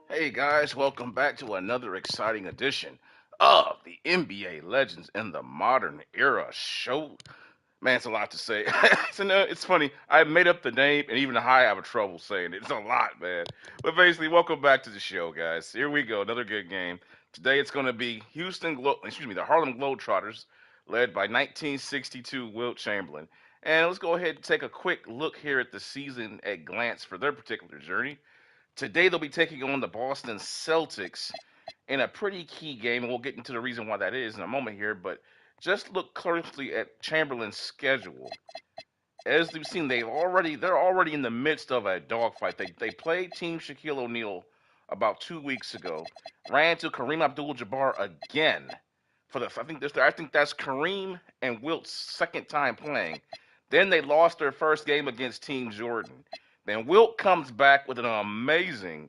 Hey guys, welcome back to another exciting edition of the NBA Legends in the Modern Era show. Man, it's a lot to say. It's funny. I made up the name, and even I have trouble saying it. It's a lot, man. But basically, welcome back to the show, guys. Here we go, another good game. Today it's going to be the Harlem Globetrotters, led by 1962 Wilt Chamberlain. And let's go ahead and take a quick look here at the season at glance for their particular journey. Today they'll be taking on the Boston Celtics in a pretty key game, and we'll get into the reason why that is in a moment here. But just look closely at Chamberlain's schedule. As we've seen, they're already in the midst of a dogfight. They played Team Shaquille O'Neal about 2 weeks ago, ran into Kareem Abdul-Jabbar again for the I think that's Kareem and Wilt's second time playing. Then they lost their first game against Team Jordan. Then Wilt comes back with an amazing,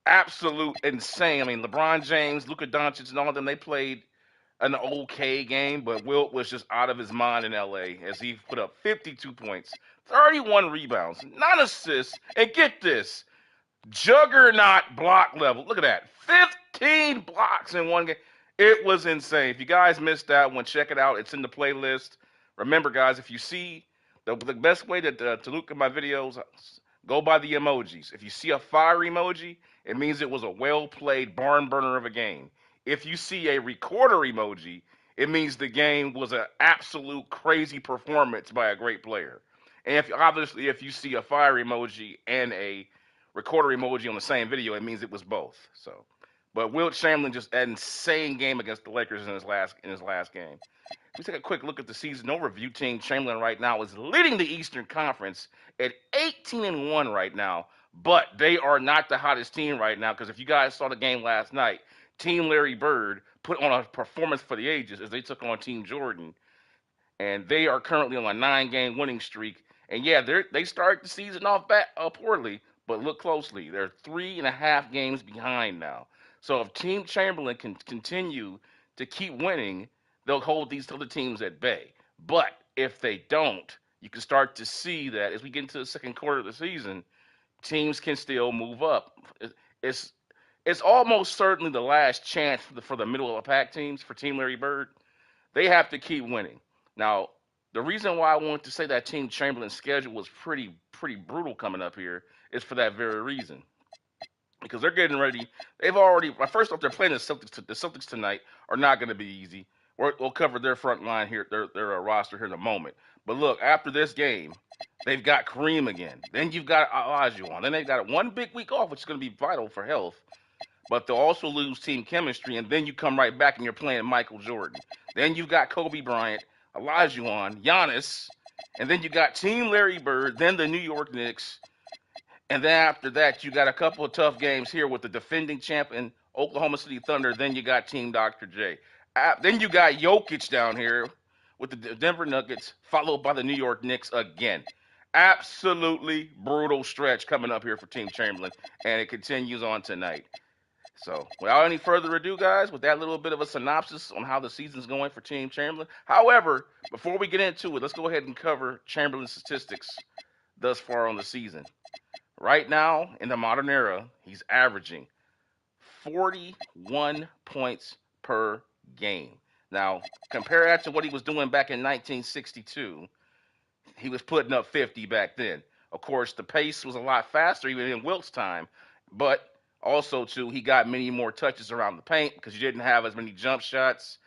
absolute insane. I mean, LeBron James, Luka Doncic, and all of them, they played an okay game, but Wilt was just out of his mind in LA as he put up 52 points, 31 rebounds, 9 assists, and get this, Juggernaut block level. Look at that. 15 blocks in one game. It was insane. If you guys missed that one, check it out. It's in the playlist. Remember, guys, if you see the best way to look at my videos, go by the emojis. If you see a fire emoji, it means it was a well played barn burner of a game. If you see a recorder emoji, it means the game was an absolute crazy performance by a great player. And if you see a fire emoji and a recorder emoji on the same video, it means it was both. So, but Wilt Chamberlain just an insane game against the Lakers in his last game. If we take a quick look at the season overview, Team Chamberlain right now is leading the Eastern Conference at 18-1 right now, but they are not the hottest team right now because if you guys saw the game last night, Team Larry Bird put on a performance for the ages as they took on Team Jordan, and they are currently on a 9-game winning streak. And yeah, they started the season off poorly, but look closely. They're 3.5 games behind now. So if Team Chamberlain can continue to keep winning, they'll hold these other teams at bay. But if they don't, you can start to see that as we get into the second quarter of the season, teams can still move up. It's it's almost certainly the last chance for the middle of the pack teams for Team Larry Bird. They have to keep winning. Now, the reason why I want to say that Team Chamberlain's schedule was pretty brutal coming up here is for that very reason. Because they're getting ready. They've already first off they're playing the Celtics. The Celtics tonight are not going to be easy. We'll cover their front line here, their roster here in a moment. But look, after this game, they've got Kareem again. Then you've got Olajuwon. Then they've got one big week off, which is going to be vital for health. But they'll also lose team chemistry, and then you come right back and you're playing Michael Jordan. Then you've got Kobe Bryant, Olajuwon, Giannis, and then you got Team Larry Bird, then the New York Knicks, and then after that you got a couple of tough games here with the defending champion Oklahoma City Thunder. Then you got Team Dr. J. Then you got Jokic down here with the Denver Nuggets, followed by the New York Knicks again. Absolutely brutal stretch coming up here for Team Chamberlain, and it continues on tonight. So, without any further ado, guys, with that little bit of a synopsis on how the season's going for Team Chamberlain. However, before we get into it, let's go ahead and cover Chamberlain's statistics thus far on the season. Right now, in the modern era, he's averaging 41 points per game. Now, compare that to what he was doing back in 1962. He was putting up 50 back then. Of course, the pace was a lot faster even in Wilt's time, but also, too, he got many more touches around the paint because you didn't have as many jump shots.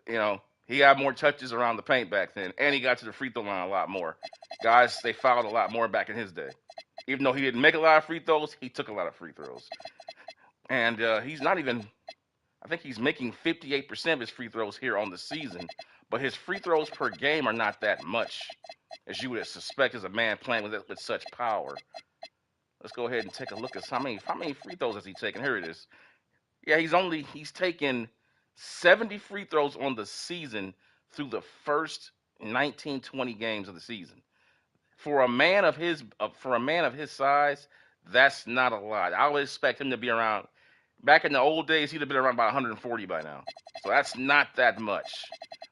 You know, he got more touches around the paint back then, and he got to the free throw line a lot more. Guys, they fouled a lot more back in his day. Even though he didn't make a lot of free throws, he took a lot of free throws. And he's not even, I think he's making 58% of his free throws here on the season, but his free throws per game are not that much, as you would suspect as a man playing with such power. Let's go ahead and take a look at how many free throws has he taken. Here it is. Yeah, he's taken 70 free throws on the season through the first 19, 20 games of the season. For a man of his size, that's not a lot. I would expect him to be around. Back in the old days, he'd have been around about 140 by now. So that's not that much.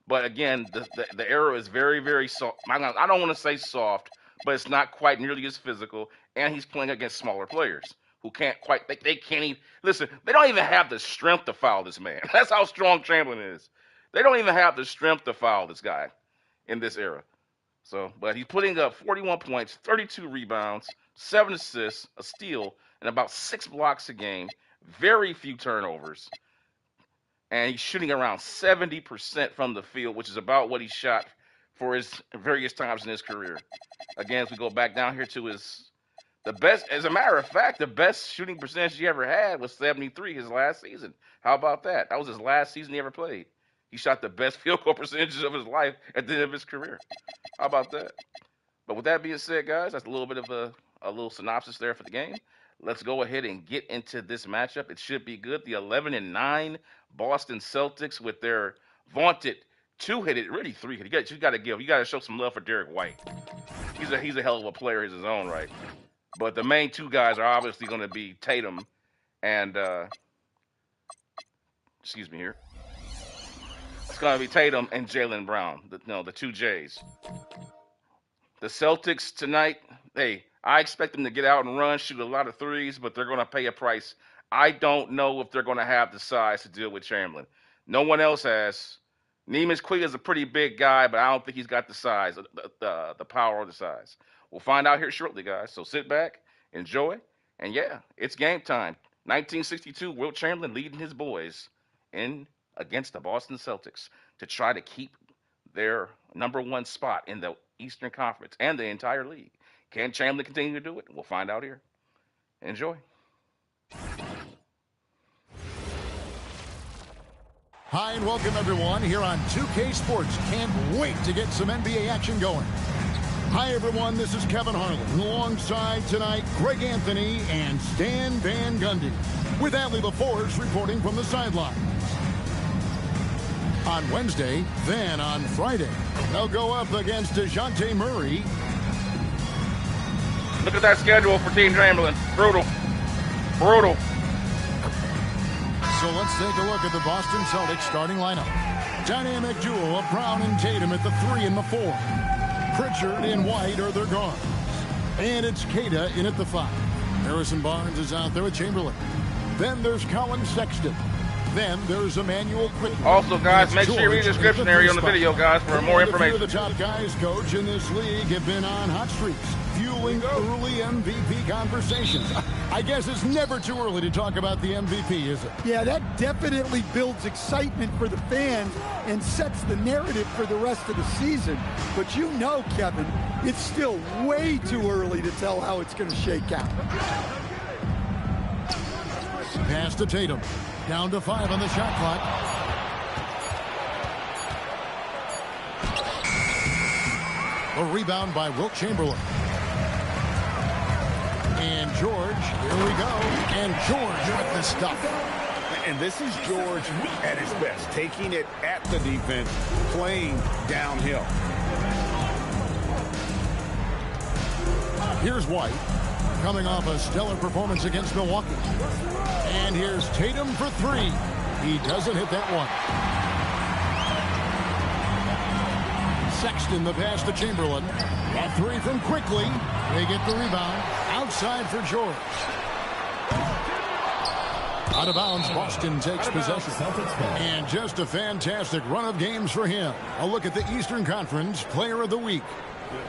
But again, the arrow is very, very soft. I don't want to say soft, but it's not quite nearly as physical. And he's playing against smaller players, who can't quite, they can't even, listen, they don't even have the strength to foul this man. That's how strong Chamberlain is. They don't even have the strength to foul this guy in this era. So, but he's putting up 41 points, 32 rebounds, 7 assists, a steal, and about 6 blocks a game. Very few turnovers. And he's shooting around 70% from the field, which is about what he shot for his various times in his career. Again, as we go back down here to the best, as a matter of fact, the best shooting percentage he ever had was 73 his last season. How about that? That was his last season he ever played. He shot the best field goal percentages of his life at the end of his career. How about that? But with that being said, guys, that's a little bit of a little synopsis there for the game. Let's go ahead and get into this matchup. It should be good. The 11-9 Boston Celtics with their vaunted two-headed, really three-headed. You got to show some love for Derek White. He's a hell of a player in his own right. But the main two guys are obviously going to be Tatum and excuse me here. It's going to be Tatum and Jaylen Brown, the two J's. The Celtics tonight, I expect them to get out and run, shoot a lot of threes, but they're going to pay a price. I don't know if they're going to have the size to deal with Chamberlain. No one else has. Neiman's Quigg is a pretty big guy, but I don't think he's got the size, the power or the size. We'll find out here shortly, guys. So sit back, enjoy, and yeah, it's game time. 1962, Wilt Chamberlain leading his boys in against the Boston Celtics to try to keep their number one spot in the Eastern Conference and the entire league. Can Chamberlain continue to do it? We'll find out here. Enjoy. Hi and welcome everyone here on 2K Sports. Can't wait to get some NBA action going. Hi everyone, this is Kevin Harlan alongside tonight Greg Anthony and Stan Van Gundy with Allie LaForce reporting from the sideline. On Wednesday, then on Friday, they'll go up against DeJounte Murray. Look at that schedule for Team Chamberlain. Brutal. Brutal. So let's take a look at the Boston Celtics starting lineup. Dynamic duo of Brown and Tatum at the 3 and the 4. Pritchard and White are their guards. And it's Queta in at the 5. Harrison Barnes is out there with Chamberlain. Then there's Colin Sexton. Then there's Emmanuel Quickly. Also, guys, make sure you read the description area on the video, guys, for more information. A few of the top guys, Coach, in this league have been on hot streaks, fueling early MVP conversations. I guess it's never too early to talk about the MVP, is it? Yeah, that definitely builds excitement for the fans and sets the narrative for the rest of the season. But you know, Kevin, it's still way too early to tell how it's going to shake out. Pass to Tatum. Down to 5 on the shot clock. A rebound by Wilt Chamberlain. And George, here we go. And George with the stuff. And this is George at his best, taking it at the defense, playing downhill. Here's White, coming off a stellar performance against Milwaukee. And here's Tatum for 3. He doesn't hit that one. Sexton, the pass to Chamberlain. That 3 from Quickly. They get the rebound. Outside for George. Out of bounds, Boston takes possession. And just a fantastic run of games for him. A look at the Eastern Conference Player of the Week.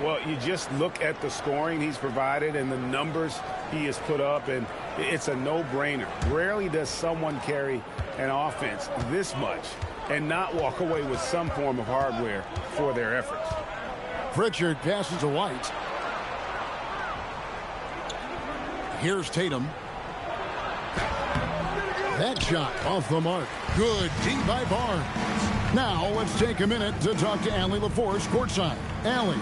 Well, you just look at the scoring he's provided and the numbers he has put up, and it's a no-brainer. Rarely does someone carry an offense this much and not walk away with some form of hardware for their efforts. Pritchard passes to White. Here's Tatum. That shot off the mark. Good D by Barnes. Now let's take a minute to talk to Allie LaForce courtside. Allie.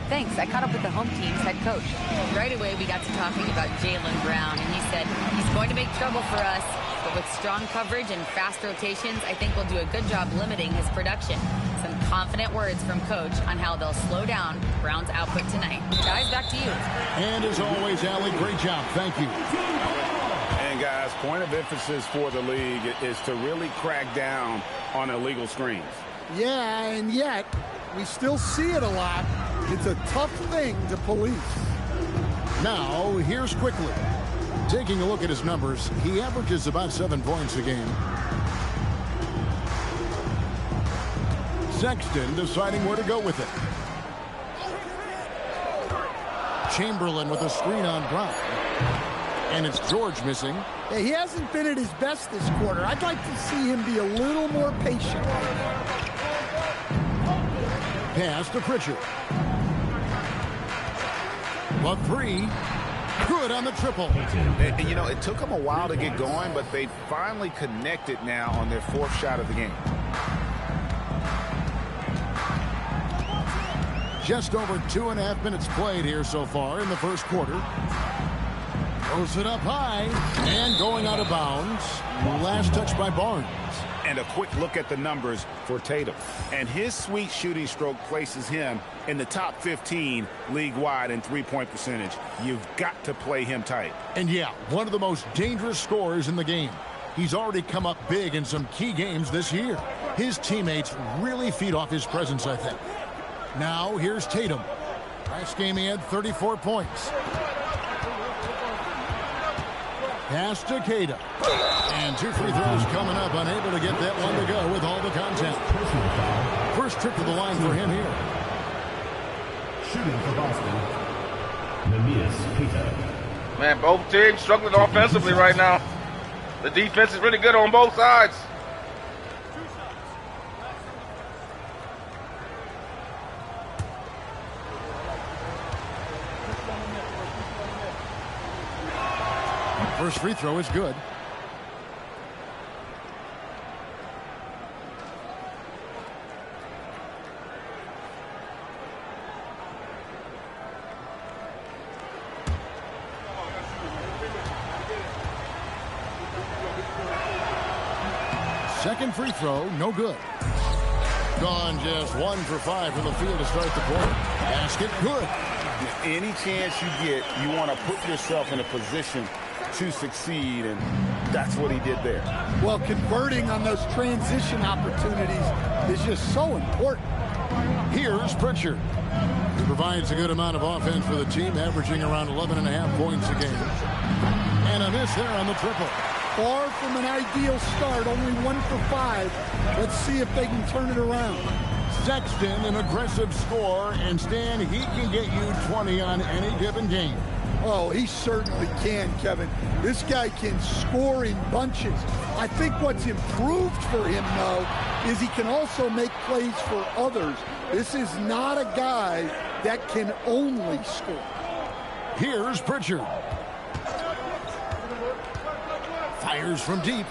Thanks. I caught up with the home team's head coach. Right away, we got to talking about Jaylen Brown, and he said he's going to make trouble for us, but with strong coverage and fast rotations, I think we'll do a good job limiting his production. Some confident words from Coach on how they'll slow down Brown's output tonight. Guys, back to you. And as always, Allie, great job. Thank you. And guys, point of emphasis for the league is to really crack down on illegal screens. Yeah, and yet we still see it a lot. It's a tough thing to police. Now, here's Quickly. Taking a look at his numbers, he averages about 7 points a game. Sexton deciding where to go with it. Chamberlain with a screen on Brown. And it's George missing. Yeah, he hasn't been at his best this quarter. I'd like to see him be a little more patient. Pass to Pritchard. The three. Good on the triple. And, you know, it took them a while to get going, but they finally connected now on their 4th shot of the game. Just over 2.5 minutes played here so far in the first quarter. Throws it up high and going out of bounds. Last touch by Barnes. And a quick look at the numbers for Tatum. And his sweet shooting stroke places him in the top 15 league-wide in three-point percentage. You've got to play him tight. And yeah, one of the most dangerous scorers in the game. He's already come up big in some key games this year. His teammates really feed off his presence, I think. Now, here's Tatum. Last game he had 34 points. Pass to Keita. And 2 free throws coming up, unable to get that one to go with all the contact. First trip to the line for him here. Shooting for Boston, Keita. Man, both teams struggling offensively right now. The defense is really good on both sides. First free throw is good. Second free throw, no good. Gone just 1 for 5 from the field to start the quarter. Basket, good. Any chance you get, you want to put yourself in a position to succeed, and that's what he did there. Well, converting on those transition opportunities is just so important. Here's Pritchard. He provides a good amount of offense for the team, averaging around 11.5 points a game. And a miss there on the triple. Far from an ideal start, only 1 for 5. Let's see if they can turn it around. Sexton, an aggressive scorer, and Stan, he can get you 20 on any given game. Oh, he certainly can, Kevin. This guy can score in bunches. I think what's improved for him, though, is he can also make plays for others. This is not a guy that can only score. Here's Pritchard. Fires from deep.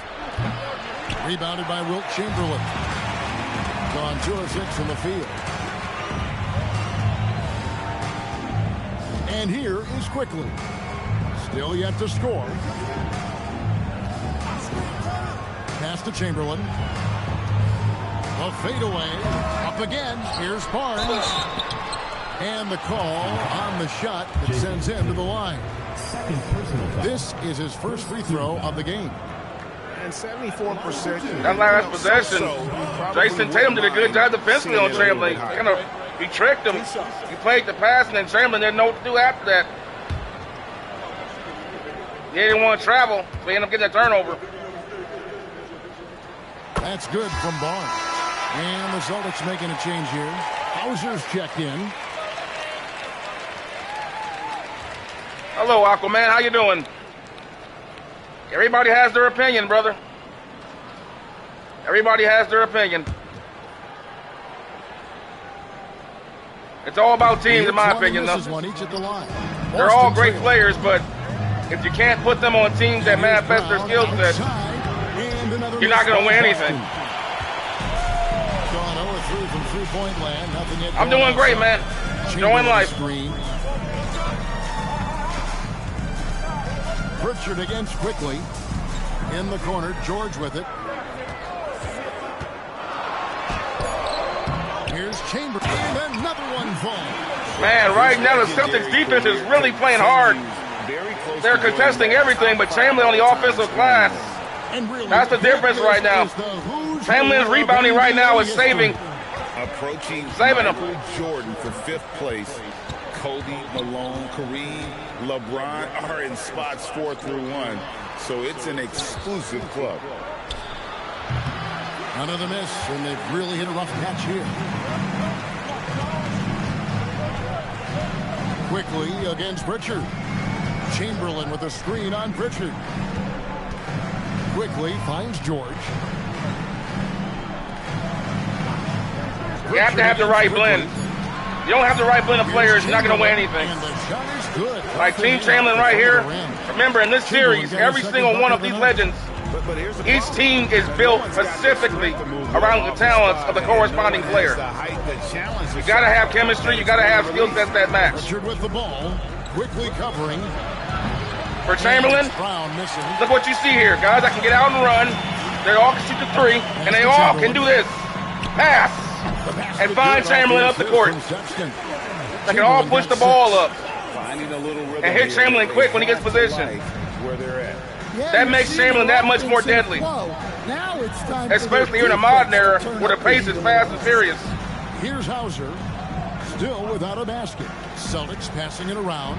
Rebounded by Wilt Chamberlain. Gone 2 of 6 from the field. And here is Quickly. Still yet to score. Pass to Chamberlain. A fadeaway. Up again. Here's Barnes. And the call on the shot that sends him to the line. This is his first free throw of the game. And 74%. That last possession, Jason Tatum did a good job defensively on Chamberlain. He tricked him. He played the pass, and then Chamberlain didn't know what to do after that. He didn't want to travel, so he ended up getting a turnover. That's good from Barnes. And the Celtics making a change here. Hauser's checked in. Hello, Aquaman. How you doing? Everybody has their opinion, brother. Everybody has their opinion. It's all about teams, in my opinion, though. One each at the line. They're all great players, but if you can't put them on teams that manifest their skill set, you're not going to win anything. I'm doing great, man. Enjoying life. Pritchard against Quickly. In the corner, George with it. Here's Chamberlain, and another one falls. Man, right now the Celtics defense is really playing hard. They're contesting everything, but Chamberlain on the offensive glass. That's the difference right now. Chamberlain's rebounding right now is saving Approaching him. Jordan for 5th place. Kobe, Malone, Kareem, LeBron are in spots 4 through 1. So it's an exclusive club. Another miss, and they've really hit a rough patch here. Quickly against Pritchard. Chamberlain with a screen on Pritchard. Quickly finds George. You have to have the right blend. You don't have the right blend of players, you're not going to win anything. Like Team Chamberlain right here. Remember, in this series, every single one of these legends, each team is built specifically around the talents of the corresponding player. You got to have chemistry. You got to have skill sets that match. Richard with the ball, quickly covering. For Chamberlain, look what you see here. Guys that can get out and run. They all can shoot the three, and they all can do this. Pass. And find Chamberlain up the court. They can all push the ball up. And hit Chamberlain quick when he gets position. That makes Chamberlain that much more deadly. Especially here in the modern era where the pace is fast and furious. Here's Hauser, still without a basket. Celtics passing it around.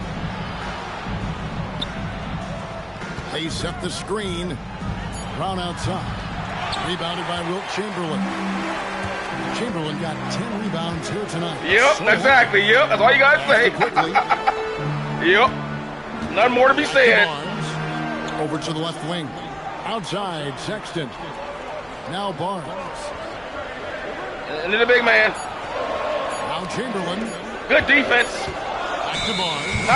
They set the screen. Brown outside. Rebounded by Wilt Chamberlain. Chamberlain got 10 rebounds here tonight. Yep, exactly. Yep, that's all you got to say. Yep. Nothing more to be said. Barnes, over to the left wing. Outside, Sexton. Now Barnes. And then the big man. Now Chamberlain. Good defense. Back to Barnes.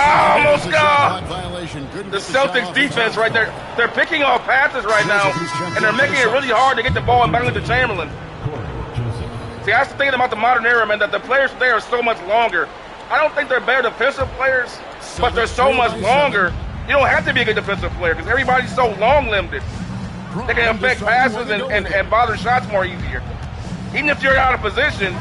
Almost got. Violation. The Celtics defense right there. They're picking off passes right now, and they're making it really hard to get the ball and back into Chamberlain. See, that's the thing about the modern era, man, that the players today are so much longer. I don't think they're better defensive players, but they're so much longer. You don't have to be a good defensive player because everybody's so long-limbed. They can affect passes and bother shots more easier. Even if you're out of position,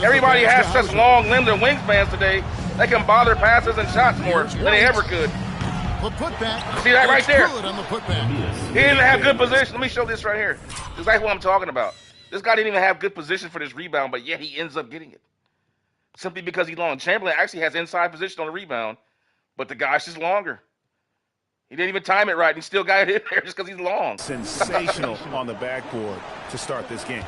everybody has such long-limbed wingspans today, they can bother passes and shots more than they ever could. See that right there? He didn't even have good position. Let me show this right here. Exactly what I'm talking about. This guy didn't even have good position for this rebound, but yet he ends up getting it. Simply because he's long. Chamberlain actually has inside position on the rebound, but the guy's just longer. He didn't even time it right, and he still got it in there just because he's long. Sensational on the backboard to start this game.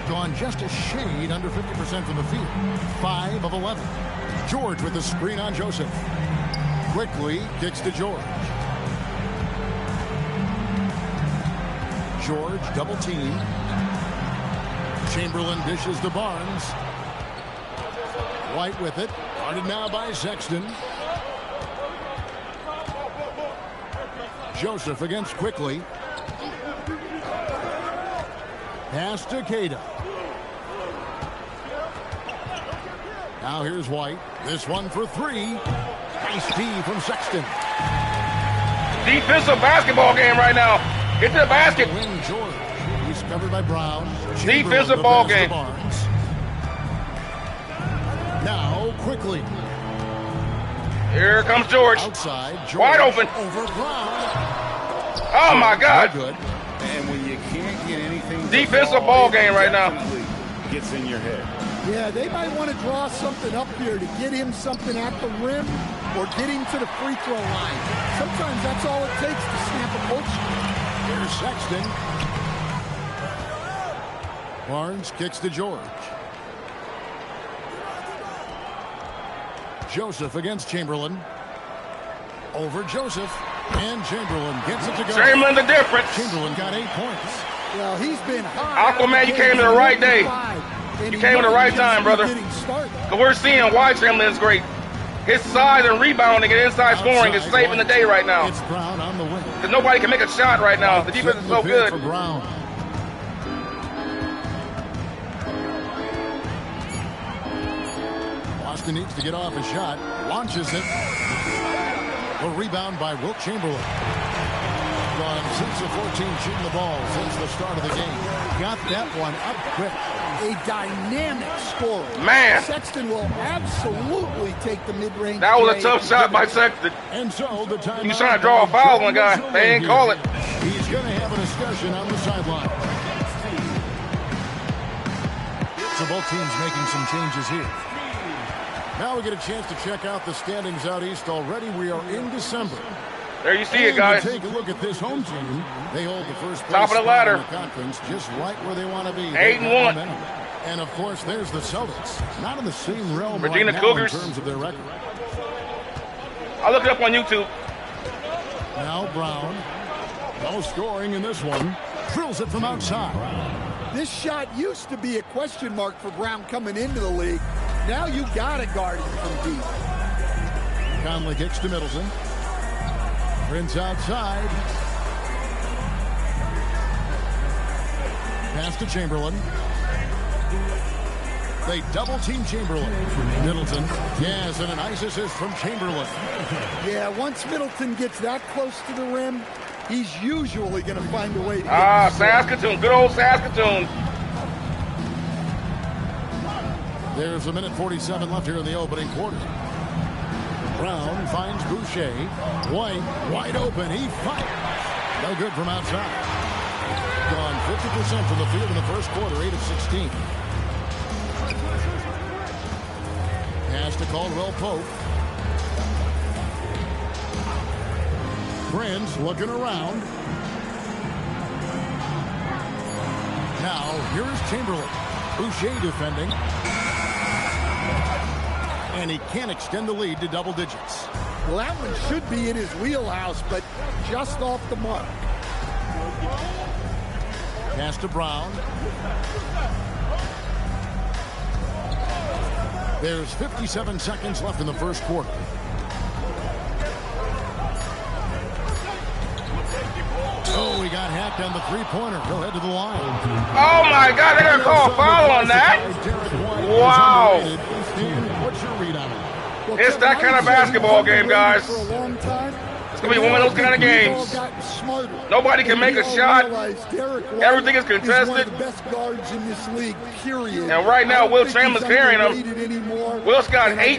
Gone just a shade under 50% from the field. 5 of 11. George with the screen on Joseph. Quickly kicks to George. George double team. Chamberlain dishes to Barnes. White with it. Guarded now by Sexton. Joseph against Quickly. Pass to Cada. Now here's White. This one for 3. Nice D from Sexton. Defensive basketball game right now. Get to the basket. Wing George. He's covered by Brown. Defensive ball game. Now Quickly. Here comes George. Outside. George wide open. Over Brown. Oh my God. Good. And when you can't get anything, defensive ball game right now. Gets in your head. Yeah, they might want to draw something up here to get him something at the rim or get him to the free throw line. Sometimes that's all it takes to stamp a coach. Here's Sexton. Barnes kicks to George. Joseph against Chamberlain. Over Joseph. And Chamberlain gets it to go. Chamberlain the difference. Chamberlain got 8 points. Well, he's been hot. Aquaman, you came to the right day. You came at the right time, brother. But we're seeing why Chamberlain is great. His size and rebounding and inside scoring is saving the day right now. It's Brown on the wing. Because nobody can make a shot right now. The defense is so good. For Brown. Boston needs to get off a shot. Launches it. A rebound by Wilt Chamberlain. Gone 6 of 14 shooting the ball since the start of the game. Got that one up quick. A dynamic scorer. Man. Sexton will absolutely take the mid-range. That was a tough shot by Sexton. And so the time he's trying to draw a foul on a guy. They ain't call it. He's going to have a discussion on the sideline. So both teams making some changes here. Now we get a chance to check out the standings out east already. We are in December. There you see it, guys. Take a look at this home team. They hold the first place top of the ladder in the conference, just right where they want to be. 8-1. And of course, there's the Celtics, not in the same realm Virginia right Cougars in terms of their record. I'll look it up on YouTube. Now Brown, no scoring in this one. Drills it from outside. This shot used to be a question mark for Brown coming into the league. Now you got to guard him from deep. Conley kicks to Middleton. Prince outside. Pass to Chamberlain. They double team Chamberlain. Middleton. Yes, and a nice assist from Chamberlain. Yeah, once Middleton gets that close to the rim, he's usually going to find a way to Saskatoon. Good old Saskatoon. There's a minute 47 left here in the opening quarter. Brown finds Boucher. White, wide open. He fires. No good from outside. Gone 50% from the field in the first quarter, 8 of 16. Pass to Caldwell Pope. Prince looking around. Now, here's Chamberlain. Boucher defending. And he can't extend the lead to double digits. Well, that one should be in his wheelhouse, but just off the mark. Pass to Brown. There's 57 seconds left in the first quarter. Oh, he got hacked on the three-pointer. He'll head to the line. Oh, my God. They're going to call a foul on that? Wow. What's your read on it? Well, It's that kind of basketball game, guys. For a long time. It's going to be one of those kind of games. Nobody can make a shot. Everything is contested. One of the best guards in this league, period. And right now, Wilt Chamberlain's carrying him. Wilt's got 8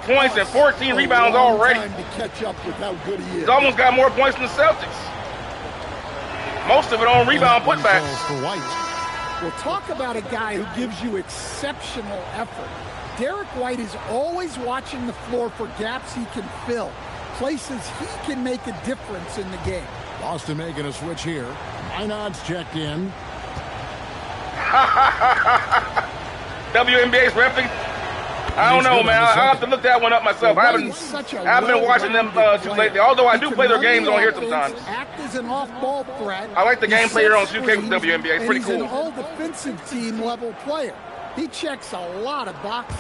points and 14 rebounds already. To catch up with how good he is. He's almost got more points than the Celtics. Most of it on rebound putbacks. For White. We'll talk about a guy who gives you exceptional effort. Derek White is always watching the floor for gaps he can fill, places he can make a difference in the game. Boston making a switch here. Einad's checked in. WNBA's referee. I don't know, man. I'll have to look that one up myself. I haven't been watching them too lately, although I do play their games on here sometimes. Act as an off-ball threat. I like the gameplay here on 2K with WNBA. It's pretty cool. He's an all-defensive team level player. He checks a lot of boxes.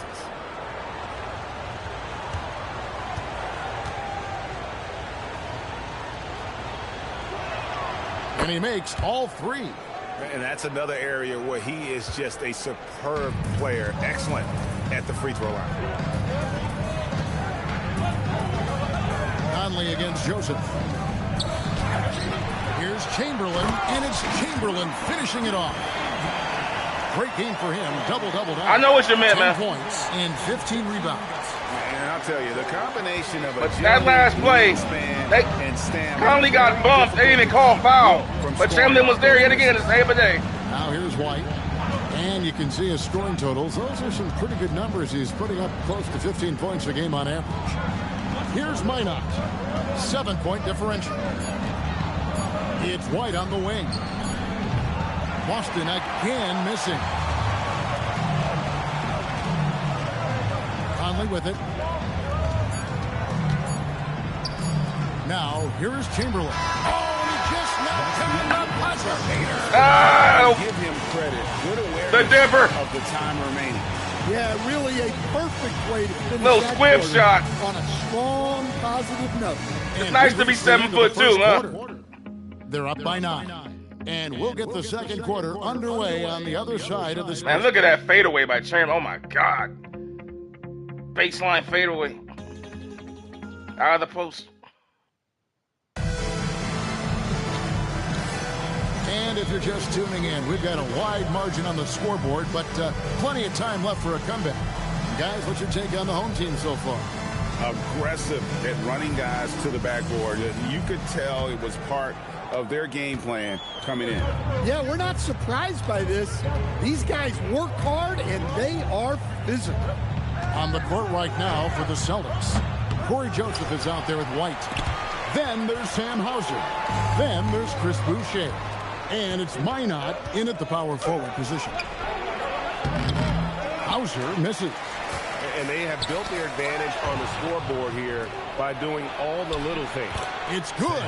And he makes all 3. And that's another area where he is just a superb player. Excellent at the free throw line. Conley against Joseph. Here's Chamberlain, and it's Chamberlain finishing it off. Great game for him. Double-double down. I know what you meant, 10 man. points and 15 rebounds. And I'll tell you, the combination of that last play, Conley got bumped. They didn't even call foul. But Chamberlain was there yet again to save the day. Now here's White. And you can see his scoring totals. Those are some pretty good numbers. He's putting up close to 15 points a game on average. Here's Minot. 7-point differential. It's White on the wing. Boston again missing. Conley with it. Now, here's Chamberlain. Oh, he just knocked down the buzzer beater. Give him credit. Good awareness The Dipper. of the time remaining. Yeah, really a perfect way to finish Little that squib quarter shot. on a strong, positive note. It's nice to be 7 foot too, huh? They're up by 9. And we'll get the second quarter underway on the other side of this. Man, look at that fadeaway by Chamberlain. Oh, my God. Baseline fadeaway. Out of the post. And if you're just tuning in, we've got a wide margin on the scoreboard, but plenty of time left for a comeback. Guys, what's your take on the home team so far? Aggressive at running guys to the backboard. You could tell it was part of their game plan coming in. Yeah, we're not surprised by this. These guys work hard, and they are physical. On the court right now for the Celtics. Corey Joseph is out there with White. Then there's Sam Hauser. Then there's Chris Boucher. And it's Minot in at the power forward position. Hauser misses. And they have built their advantage on the scoreboard here by doing all the little things. It's good.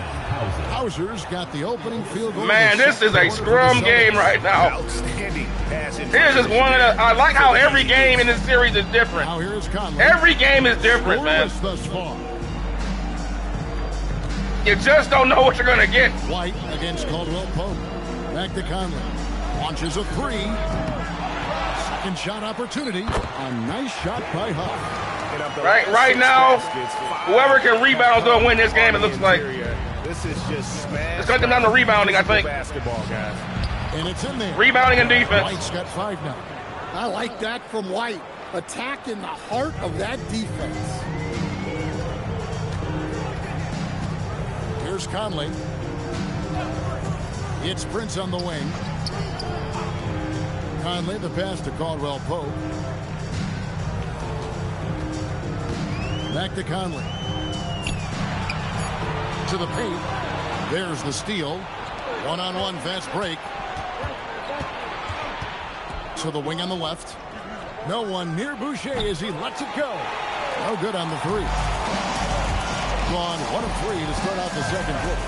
Hauser's got the opening field goal. Man, this is a scrum game right now. Outstanding pass. Here's just one of the. I like how every game in this series is different. Now here's Conley. Every game is different, man. Thus far. You just don't know what you're going to get. White against Caldwell Pope. Back to Conley. Launches a three. Second shot opportunity. A nice shot by Huff. Right now, whoever can rebound is going to win this game, it looks like. This is just smash. It's going to come down to rebounding, I think. Basketball, guys. And it's in there. Rebounding and defense. White's got 5 now. I like that from White. Attack in the heart of that defense. Here's Conley. It's Prince on the wing. Conley, the pass to Caldwell Pope. Back to Conley. To the paint. There's the steal. One-on-one fast break. To the wing on the left. No one near Boucher as he lets it go. No good on the three. Gone 1 of 3 to start out the second quarter.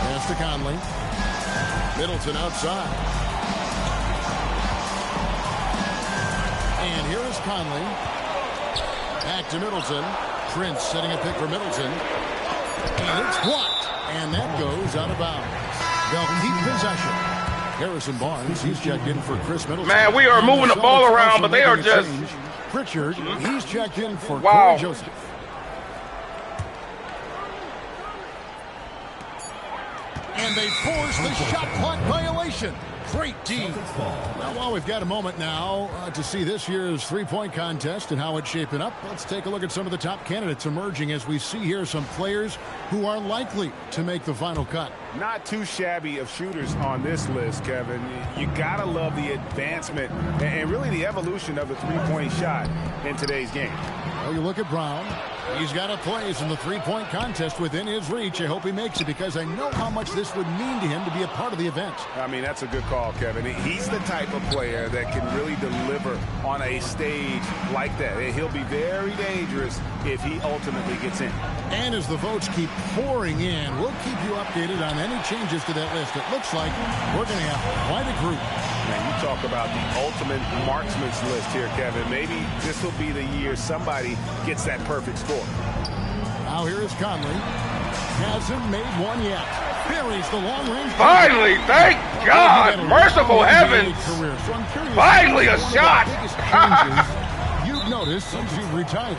Pass to Conley. Middleton outside. And here is Conley. Back to Middleton. Prince setting a pick for Middleton. And it's blocked. And that goes out of bounds. They'll keep possession. Harrison Barnes, he's checked in for Chris Middleton. Man, we are moving the ball around, but they are just... Pritchard, he's checked in for Wow. Corey Joseph. And they force the shot clock violation. Great D. Well, while we've got a moment now to see this year's three-point contest and how it's shaping up, let's take a look at some of the top candidates emerging as we see here some players who are likely to make the final cut. Not too shabby of shooters on this list, Kevin. You gotta love the advancement and really the evolution of the three-point shot in today's game. Well, you look at Brown. He's got a place in the three-point contest within his reach. I hope he makes it because I know how much this would mean to him to be a part of the event. I mean, that's a good call, Kevin. He's the type of player that can really deliver on a stage like that. He'll be very dangerous if he ultimately gets in. And as the votes keep pouring in, we'll keep you updated on any changes to that list. It looks like we're going to have quite a group. Man, you talk about the ultimate marksman's list here, Kevin. Maybe this will be the year somebody gets that perfect score. Now here is Conley. Hasn't made one yet. Buries the long range. Finally, thank God. Merciful heavens. Finally a shot. You've noticed since you've retired.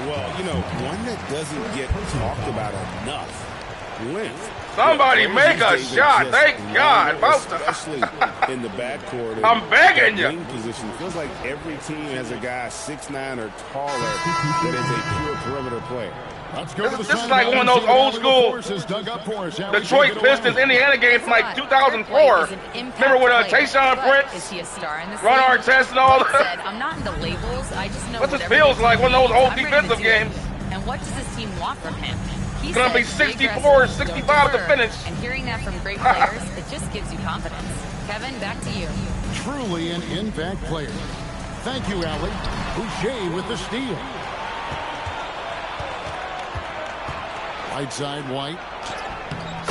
Well, you know, one that doesn't get talked about enough. Length. Somebody make a shot. Thank God. Especially in the backcourt. I'm begging you. Wing position. Feels like every team has a guy 6'9" or taller that is a pure perimeter player. Let's go to the This is like one of those old school Detroit Pistons Indiana games from like 2004. Remember when Tayshaun Prince, Is he a star in this Ron league? Artest and all Said, that? I'm not into labels. I just know What this whatever feels he like, one of those needs, old I'm ready to defensive do it. games. And what does this team want from him? It's gonna be 64, 65 to finish. And hearing that from great players, it just gives you confidence. Kevin, back to you. Truly an impact player. Thank you, Allie. Boucher with the steal. Right side, White.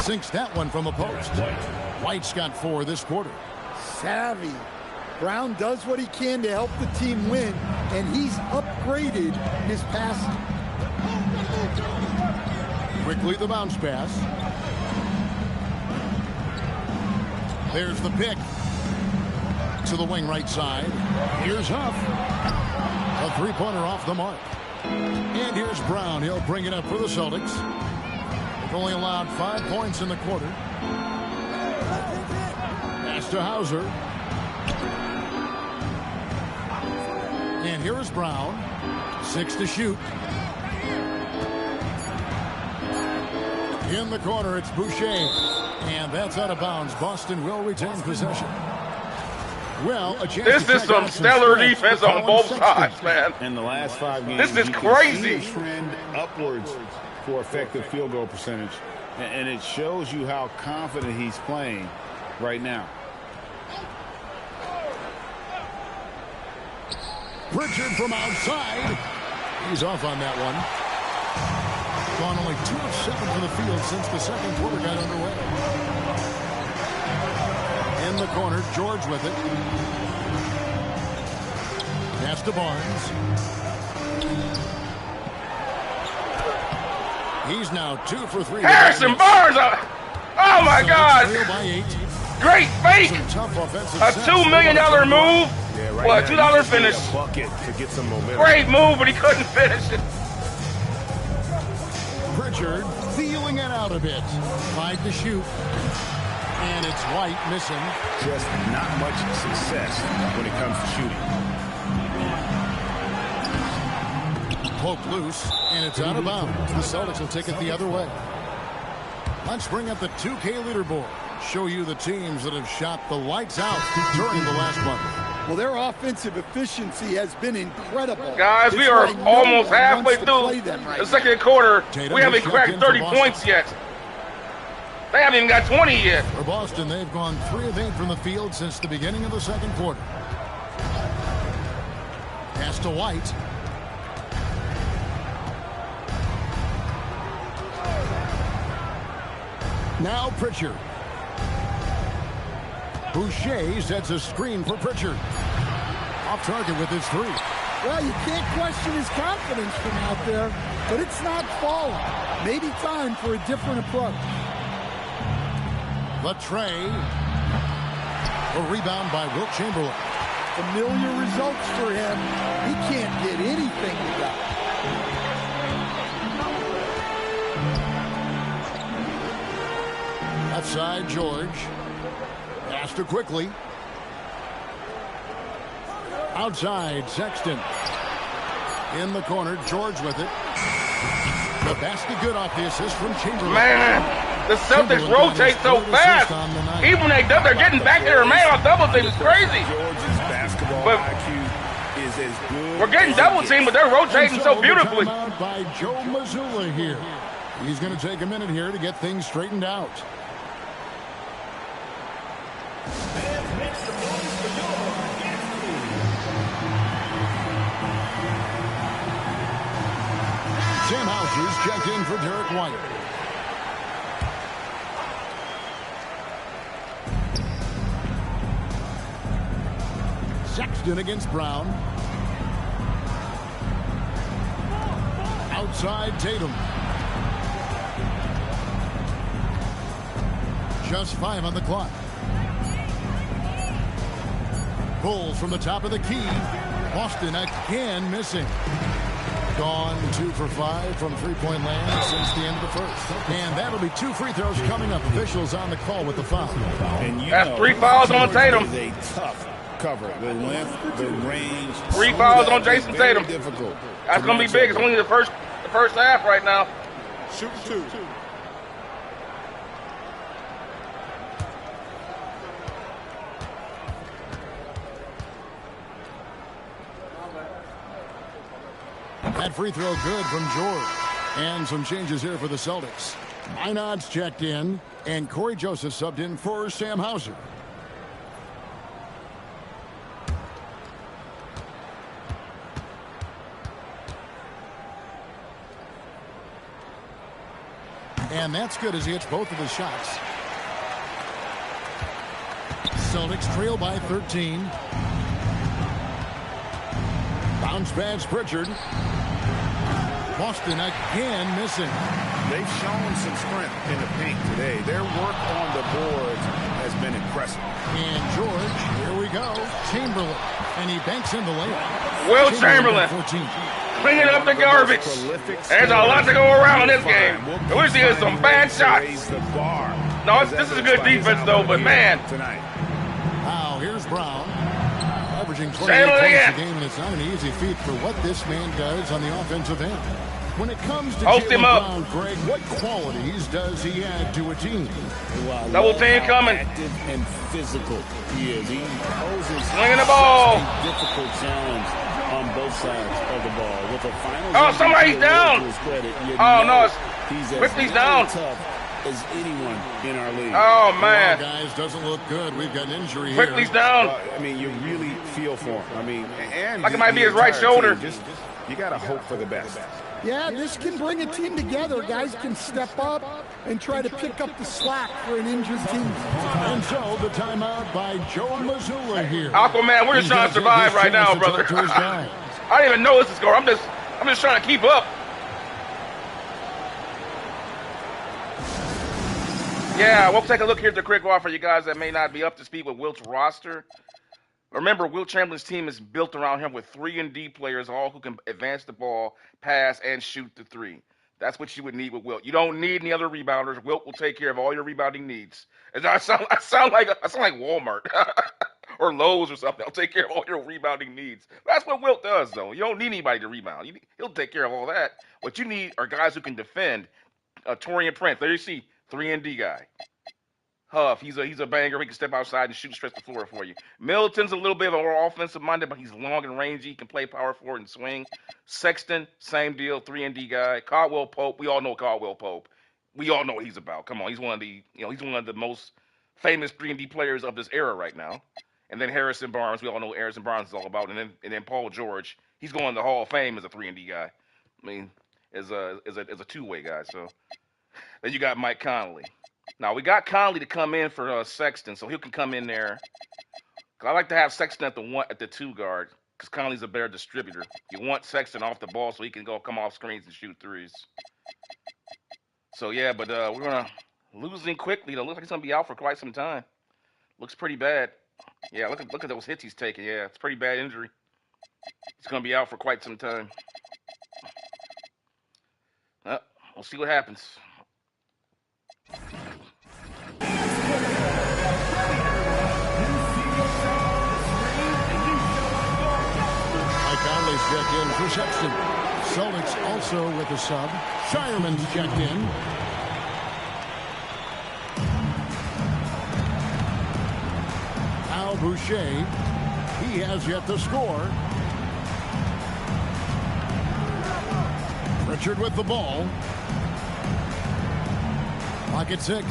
Sinks that one from the post. White's got 4 this quarter. Savvy. Brown does what he can to help the team win, and he's upgraded his passing. Quickly the bounce pass. There's the pick. To the wing right side. Here's Huff. A three-pointer off the mark. And here's Brown. He'll bring it up for the Celtics. They've only allowed 5 points in the quarter. Pass to Hauser. And here is Brown. 6 to shoot. In the corner, it's Boucher. And that's out of bounds. Boston will retain possession. Well, a chance This to is check some out stellar stats defense for on Colin both Sexton. sides, man. In the last 5 games, This is you can crazy. see a trend upwards for effective field goal percentage, and it shows you how confident he's playing right now. Pritchard from outside. He's off on that one. Gone only 2 of 7 from the field since the second quarter got underway. In the corner, George with it. Pass to Barnes. He's now 2 for 3. Harrison Barnes! Oh my gosh! Trail by 8. Great fake! Some tough offensive A sets. $2 million move. Yeah, Well, a now, $2 you just need finish. a bucket to get some momentum. Great move, but he couldn't finish it. Pritchard feeling it out a bit. 5 to shoot. And it's White missing. Just not much success when it comes to shooting. Poked loose, and it's out of bounds. The Celtics will take it the other way. Let's bring up the 2K leaderboard. Show you the teams that have shot the lights out during the last month. Well, their offensive efficiency has been incredible. Guys, we It's are why no almost one halfway wants to play through them right the now. second quarter. Tatum We haven't is cracked checked in 30 for Boston. points yet. They haven't even got 20 yet. For Boston, they've gone 3 of 8 from the field since the beginning of the second quarter. Pass to White. Now Pritchard. Boucher sets a screen for Pritchard. Off target with his 3. Well, you can't question his confidence from out there, but it's not falling. Maybe time for a different approach. Latrey. A rebound by Wilt Chamberlain. Familiar results for him. He can't get anything to go. Left side, George. Pass to quickly. Outside, Sexton. In the corner, George with it. The basket good off the assist from Chamberlain. Man, the Celtics rotate so fast. Even when they're getting back there, man, on double team is crazy. George's basketball But IQ is as good. we're getting double teamed, but they're rotating so beautifully. Timeout by Joe Mazzulla here. He's going to take a minute here to get things straightened out. Sam Houser's checked in for Derek White. Sexton against Brown. Outside Tatum. Just 5 on the clock. Bulls from the top of the key. Boston again missing. Gone 2 for 5 from three-point land since the end of the first. And that'll be 2 free throws coming up. Officials on the call with the foul. And you That's know, 3 fouls on George Tatum. is a tough cover. The length, the range. 3 all fouls that on is Jason very Tatum. difficult That's to gonna be match big. up It's with. only the first half right now. Shoot 2. That free throw good from George. And some changes here for the Celtics. Minod's checked in, and Corey Joseph subbed in for Sam Hauser. And that's good as he hits both of his shots. Celtics trail by 13. Bounce pass Pritchard. Boston again missing. They've shown some strength in the paint today. Their work on the boards has been impressive. And George, here we go. Chamberlain. And he banks in the layup. Wilt Chamberlain. 14. Cleaning up the garbage. There's a lot to go around in this game. I wish he had some bad shots. No, this is a good defense, though, but man. Now, here's Brown. Averaging 28 Chamberlain points again. a game, and it's not an easy feat for what this man does on the offensive end. When it comes to Post him Jaylen up. Brown, Greg, what qualities does he add to a team? Well, Double team coming. Active and physical he is. He poses Swinging the ball. such a difficult challenge on both sides of the ball. With the finals, Oh, somebody's down. to his credit, you Oh, know no, it's he's as Quickly's mentally down. tough as anyone in our league. Oh, Well, man. guys, doesn't look good. We've got an injury Quickly's here. down. I mean, you really feel for him. I mean, and Like it might be the his right entire shoulder. team, you got to hope for the best. Yeah, this can bring a team together. Guys can step up and try to pick up the slack for an injured team. And so the timeout by Joe Mazzulla here. Aquaman, we're just trying to survive right now, brother. I didn't even know this is going. I'm just trying to keep up. Yeah, we'll take a look here at the quick wall for you guys that may not be up to speed with Wilt's roster. Remember, Wilt Chamberlain's team is built around him with 3-and-D players, all who can advance the ball, pass, and shoot the three. That's what you would need with Wilt. You don't need any other rebounders. Wilt will take care of all your rebounding needs. And I sound like Walmart or Lowe's or something. I'll take care of all your rebounding needs. That's what Wilt does, though. You don't need anybody to rebound. He'll take care of all that. What you need are guys who can defend. Torian Prince, there you see, 3-and-D guy. Huff, he's a banger. He can step outside and shoot stretch the floor for you. Middleton's a little bit of a more offensive minded, but he's long and rangy. He can play power forward and swing. Sexton, same deal, 3-and-D guy. Caldwell Pope, we all know Caldwell Pope. We all know what he's about. Come on, he's one of the most famous 3-and-D players of this era right now. And then Harrison Barnes, we all know what Harrison Barnes is all about. And then Paul George, he's going to the Hall of Fame as a 3-and-D guy. I mean, as a two-way guy. So then you got Mike Conley. Now, we got Conley to come in for Sexton, so he can come in there. I like to have Sexton at the 2 guard because Conley's a better distributor. You want Sexton off the ball so he can come off screens and shoot threes. So, yeah, but we're going to lose him quickly. It looks like he's going to be out for quite some time. Looks pretty bad. Yeah, look at those hits he's taking. Yeah, it's a pretty bad injury. He's going to be out for quite some time. We'll see what happens. Conley's checked in for Sexton. Celtics also with a sub. Shireman's checked in. Al Boucher, he has yet to score. Richard with the ball. Pocket 6.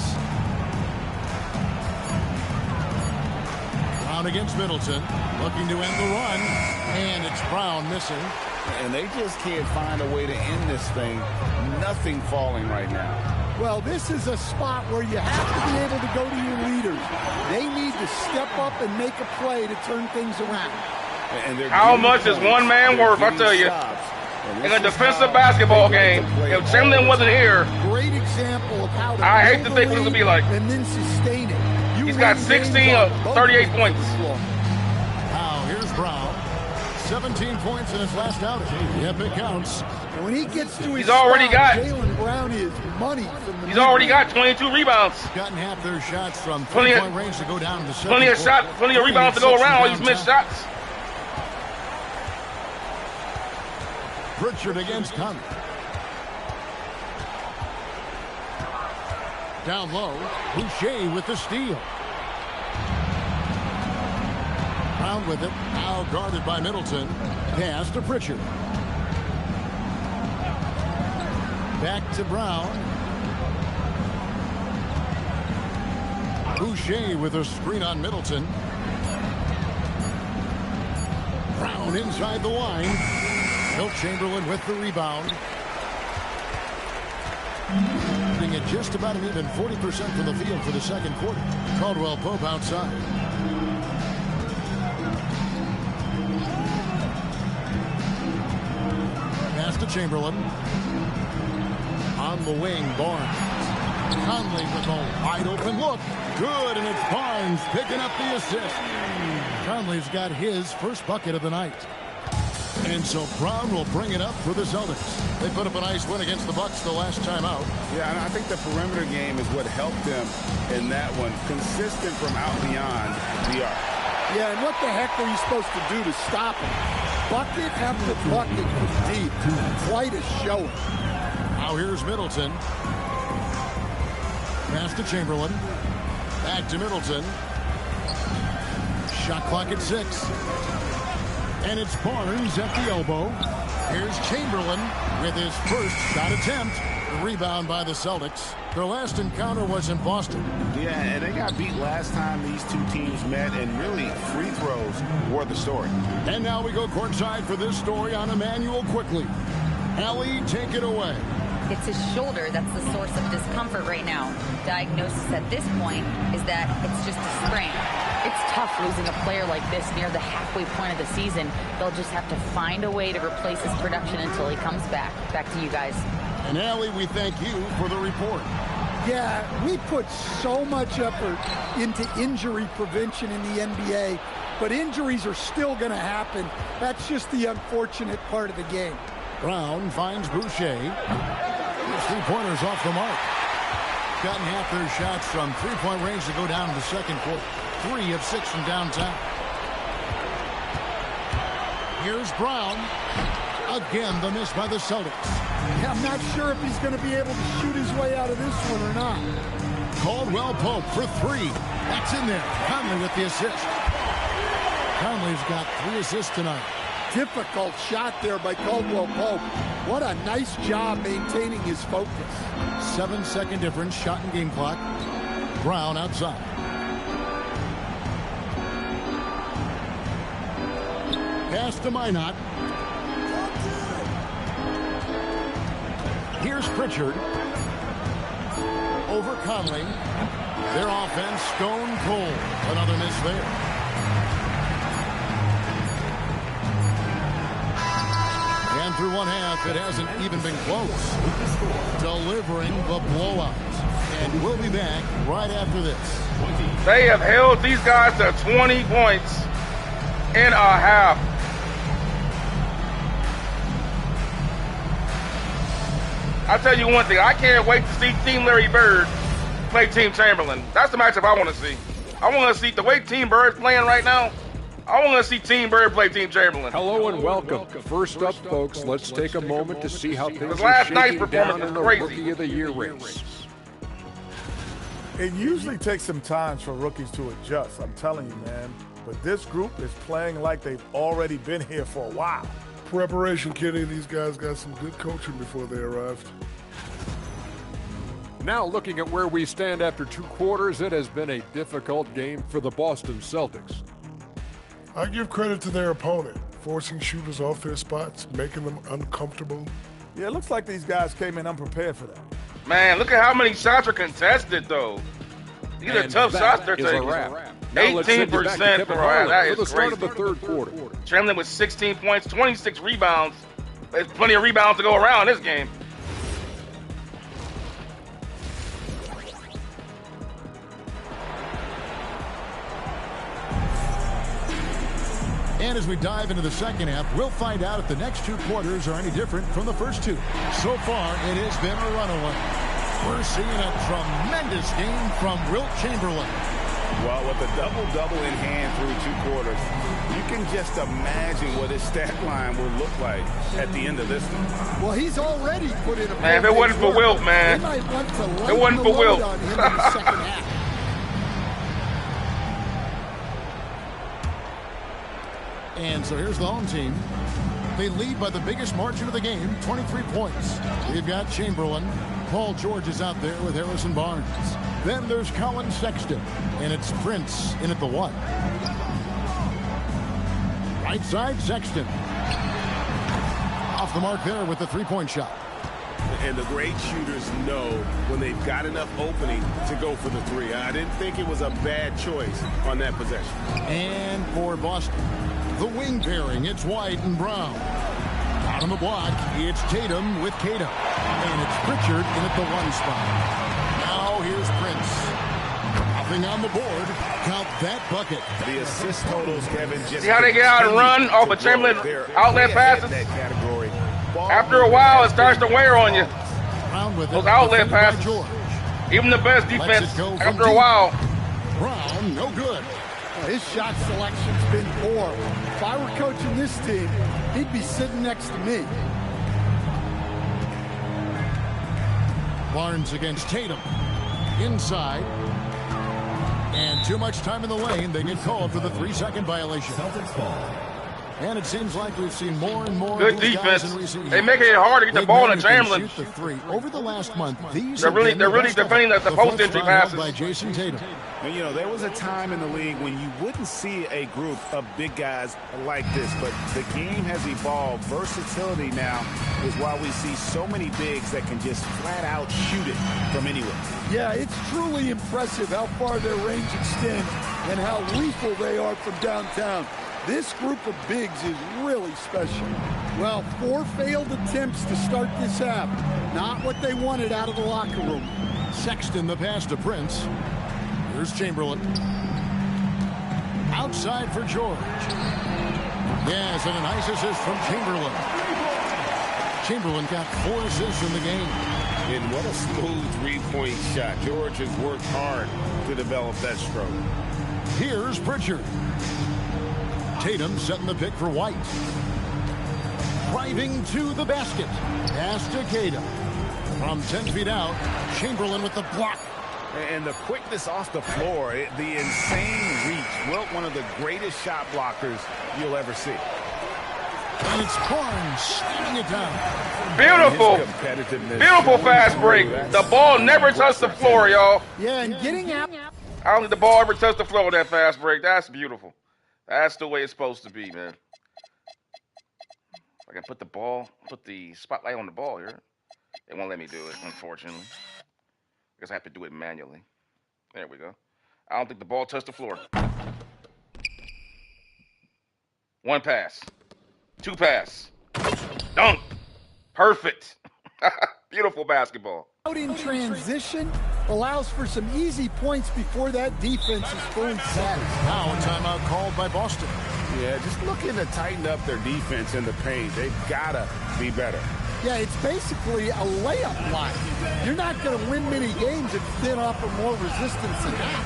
Brown against Middleton. Looking to end the run. And it's Brown missing. And they just can't find a way to end this thing. Nothing falling right now. Well, this is a spot where you have to be able to go to your leaders. They need to step up and make a play to turn things around. And how much is one man worth? I tell you. In a defensive basketball game, if Chamberlain wasn't here, great example of how to I hate to think what this would be like. And then sustain it. He's got 16 of 38 points. Now here's Brown. 17 points in his last outing. Yep, it counts. And when he gets to his he's already got Jaylen Brown is money from the He's already got 22 rebounds. Gotten half their shots from 3-point range to go down to 7. Plenty of rebounds to go around. All these missed shots. Richard against Conley. Down low, Boucher with the steal. Brown with it, now guarded by Middleton. Pass to Pritchard. Back to Brown. Boucher with a screen on Middleton. Brown inside the line. Wilt Chamberlain with the rebound. Putting it just about an even 40% from the field for the second quarter. Caldwell Pope outside. Pass to Chamberlain. On the wing, Barnes. Conley with a wide open look. Good, and it's Barnes picking up the assist. Conley's got his first bucket of the night. And so Brown will bring it up for the Celtics. They put up a nice win against the Bucks the last time out. Yeah, and I think the perimeter game is what helped them in that one. Consistent from out beyond the arc. Yeah, and what the heck were you supposed to do to stop him? Bucket after bucket from deep. Quite a showing. Now here's Middleton. Pass to Chamberlain. Back to Middleton. Shot clock at 6. And it's Barnes at the elbow. Here's Chamberlain with his first shot attempt. Rebound by the Celtics. Their last encounter was in Boston. Yeah, and they got beat last time these two teams met, and really free throws were the story. And now we go courtside for this story on Emmanuel quickly. Allie, take it away. It's his shoulder that's the source of discomfort right now. Diagnosis at this point is that it's just a sprain. It's tough losing a player like this near the halfway point of the season. They'll just have to find a way to replace his production until he comes back. Back to you guys. And Allie, we thank you for the report. Yeah, we put so much effort into injury prevention in the NBA, but injuries are still going to happen. That's just the unfortunate part of the game. Brown finds Boucher. His three-pointers off the mark. Gotten half their shots from three-point range to go down in the second quarter. 3 of 6 from downtown. Here's Brown. Again, the miss by the Celtics. Yeah, I'm not sure if he's going to be able to shoot his way out of this one or not. Caldwell Pope for 3. That's in there. Conley with the assist. Conley's got 3 assists tonight. Difficult shot there by Caldwell Pope. What a nice job maintaining his focus. 7-second difference, shot and game clock. Brown outside. Pass to Minot. Here's Pritchard. Over Conley. Their offense stone cold. Another miss there. And through one half, it hasn't even been close. Delivering the blowout. And we'll be back right after this. They have held these guys to 20 points in a half. I'll tell you one thing. I can't wait to see Team Larry Bird play Team Chamberlain. That's the matchup I want to see. I want to see the way Team Bird's playing right now. I want to see Team Bird play Team Chamberlain. Hello and welcome. First up, folks, let's take a moment to see how things are last night's shaking performance down in the was crazy. Rookie of the Year race. It usually takes some time for rookies to adjust, I'm telling you, man. But this group is playing like they've already been here for a while. Preparation, Kenny. These guys got some good coaching before they arrived. Now looking at where we stand after 2 quarters, it has been a difficult game for the Boston Celtics. I give credit to their opponent, forcing shooters off their spots, making them uncomfortable. Yeah, it looks like these guys came in unprepared for that. Man, look at how many shots are contested, though. These are tough shots they're taking. 18% for that is the start crazy. of the third quarter. Chamberlain with 16 points, 26 rebounds. There's plenty of rebounds to go around in this game. And as we dive into the second half, we'll find out if the next 2 quarters are any different from the first 2. So far, it has been a runaway. We're seeing a tremendous game from Wilt Chamberlain. Well, with a double-double in hand through 2 quarters, you can just imagine what his stat line will look like at the end of this one. Well, he's already put in a Man, if it wasn't for Wilt, man. They might want to lighten It wasn't the for load Wilt. on him in the second half. And so here's the home team. They lead by the biggest margin of the game, 23 points. We've got Chamberlain. Paul George is out there with Harrison Barnes. Then there's Colin Sexton, and it's Prince in at the 1. Right side, Sexton. Off the mark there with the 3-point shot. And the great shooters know when they've got enough opening to go for the 3. I didn't think it was a bad choice on that possession. And for Boston, the wing pairing, it's White and Brown. Out on the block, it's Tatum with Cato. And it's Pritchard in at the 1 spot. Now here's Prince. Nothing on the board. Count that bucket. The assist totals, Kevin, just... See how they get out and run off of Chamberlain outlet passes? That category. After a while, it starts to wear on you. Brown with Those it, outlet defended by passes. George. Even the best Lets defense, it go from after a deep. while. Brown, no good. Well, his shot selection's been poor. If I were coaching this team, he'd be sitting next to me. Barnes against Tatum. Inside. And too much time in the lane. They get called for the 3-second violation. Celtics ball. And it seems like we've seen more and more good of these defense. guys in recent years. They make it hard to get the ball in the Chamberlain. Shoot the three. Over the last month, They're really defending the post entry passes. By Jason Tatum. And, you know, there was a time in the league when you wouldn't see a group of big guys like this, but the game has evolved. Versatility now is why we see so many bigs that can just flat out shoot it from anywhere. Yeah, it's truly impressive how far their range extends and how lethal they are from downtown. This group of bigs is really special. Well, 4 failed attempts to start this half. Not what they wanted out of the locker room. Sexton the pass to Prince. Here's Chamberlain. Outside for George. Yes, and a nice assist from Chamberlain. Chamberlain got 4 assists in the game. And what a smooth three-point shot. George has worked hard to develop that stroke. Here's Pritchard. Tatum setting the pick for White. Driving to the basket. Pass to Keita. From 10 feet out, Chamberlain with the block. And the quickness off the floor, the insane reach. Wilt, one of the greatest shot blockers you'll ever see. And it's Barnes slamming it down. Beautiful. Beautiful fast break. The ball never touched the floor, y'all. Yeah, and getting out. I don't think the ball ever touched the floor with that fast break. That's beautiful. That's the way it's supposed to be, man. I can put the spotlight on the ball here. They won't let me do it, unfortunately. I guess I have to do it manually. There we go. I don't think the ball touched the floor. 1 pass. 2 pass. Dunk. Perfect. Beautiful basketball. Out in transition allows for some easy points before that defense is fully set. Now a timeout called by Boston. Yeah, just looking to tighten up their defense in the paint. They've got to be better. Yeah, it's basically a layup line. You're not going to win many games if you can't offer more resistance than that.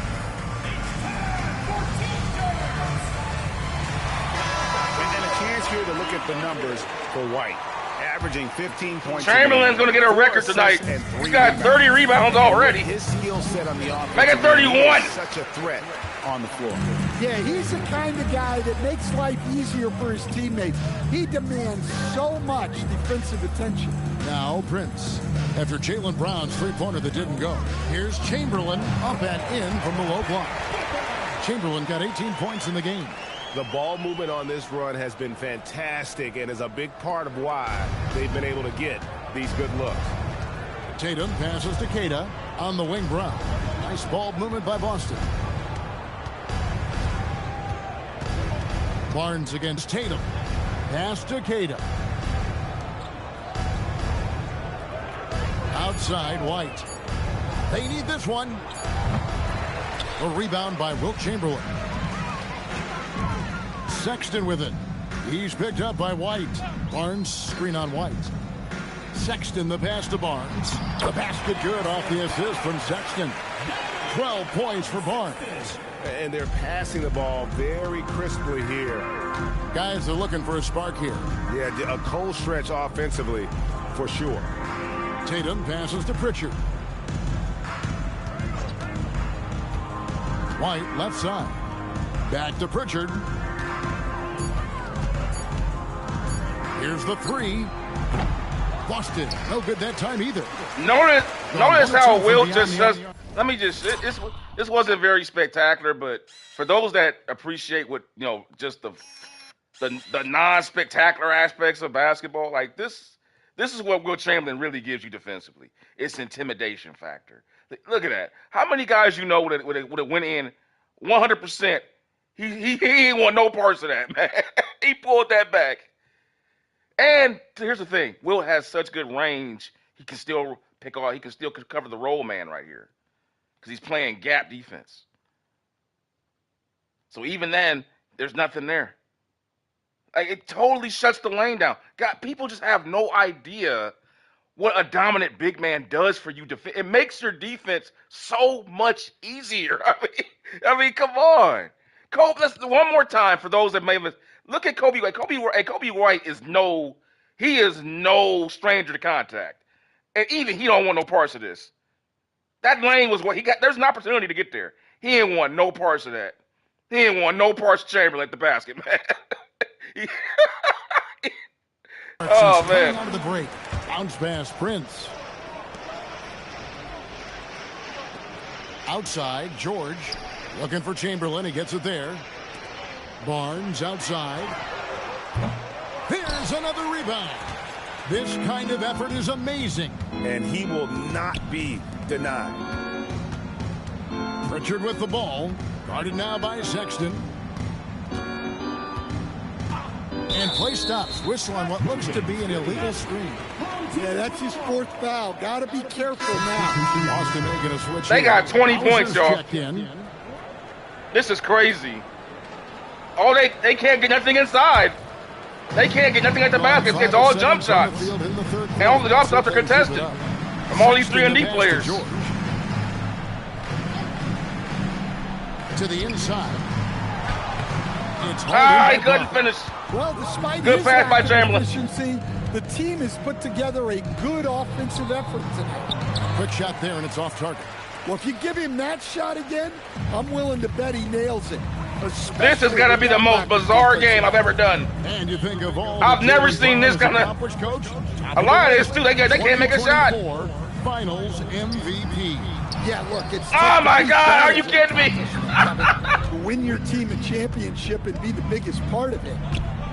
And a chance here to look at the numbers for White. Averaging 15 points. Chamberlain's going to get a record tonight. He's got 30 rebounds already. His skill set on the offense. Make it 31. Such a threat on the floor. Yeah, he's the kind of guy that makes life easier for his teammates. He demands so much defensive attention. Now Prince. After Jaylen Brown's three-pointer that didn't go. Here's Chamberlain up and in from the low block. Chamberlain got 18 points in the game. The ball movement on this run has been fantastic and is a big part of why they've been able to get these good looks. Tatum passes to Keita on the wing. Brown. Nice ball movement by Boston. Barnes against Tatum. Pass to Keita. Outside White. They need this one. A rebound by Wilt Chamberlain. Sexton with it. He's picked up by White. Barnes screen on White. Sexton the pass to Barnes. The basket good off the assist from Sexton. 12 points for Barnes. And they're passing the ball very crisply here. Guys are looking for a spark here. Yeah, a cold stretch offensively for sure. Tatum passes to Pritchard. White left side. Back to Pritchard. Here's the three. Boston, no good that time either. Notice how Wilt just does. Let me just. This wasn't very spectacular, but for those that appreciate what just the non-spectacular aspects of basketball, like this is what Wilt Chamberlain really gives you defensively. It's intimidation factor. Look at that. How many guys would have went in 100%? He ain't want no parts of that, man. He pulled that back. And here's the thing: Wilt has such good range. He can still pick off. He can still cover the roll man right here because he's playing gap defense. So even then, there's nothing there. Like, it totally shuts the lane down. God, people just have no idea what a dominant big man does for you. It makes your defense so much easier. I mean, come on. Kobe, let's do one more time for those that may have. Look at Kobe White. Kobe White is no stranger to contact, and even he don't want no parts of this. That lane was what he got. There's an opportunity to get there. He ain't want no parts of that. He ain't want no parts of Chamberlain at the basket, man. Oh man! Out of the break, bounce pass, Prince. Outside, George looking for Chamberlain. He gets it there. Barnes outside. Here's another rebound. This kind of effort is amazing. And he will not be denied. Pritchard with the ball. Guarded now by Sexton. And play stops. Whistle on what looks to be an illegal screen. Yeah, that's his fourth foul. Got to be careful now. Boston making a switch. They got 20 points, y'all. This is crazy. Oh, they can't get nothing inside. They can't get nothing at the basket. It's all jump shots. And all the jump shots are contested from all these 3-and-D players. To the inside. He couldn't finish. Well, despite good his pass by Chamberlain. Efficiency, the team has put together a good offensive effort tonight. Quick shot there, and it's off target. Well, if you give him that shot again, I'm willing to bet he nails it. This is going to be the most bizarre game I've ever done. And you think of all I've never seen this kind of. A lot of this too. They can't make a shot. Finals MVP. Yeah, look, it's. Oh my God! Are you kidding me? To win your team a championship and be the biggest part of it.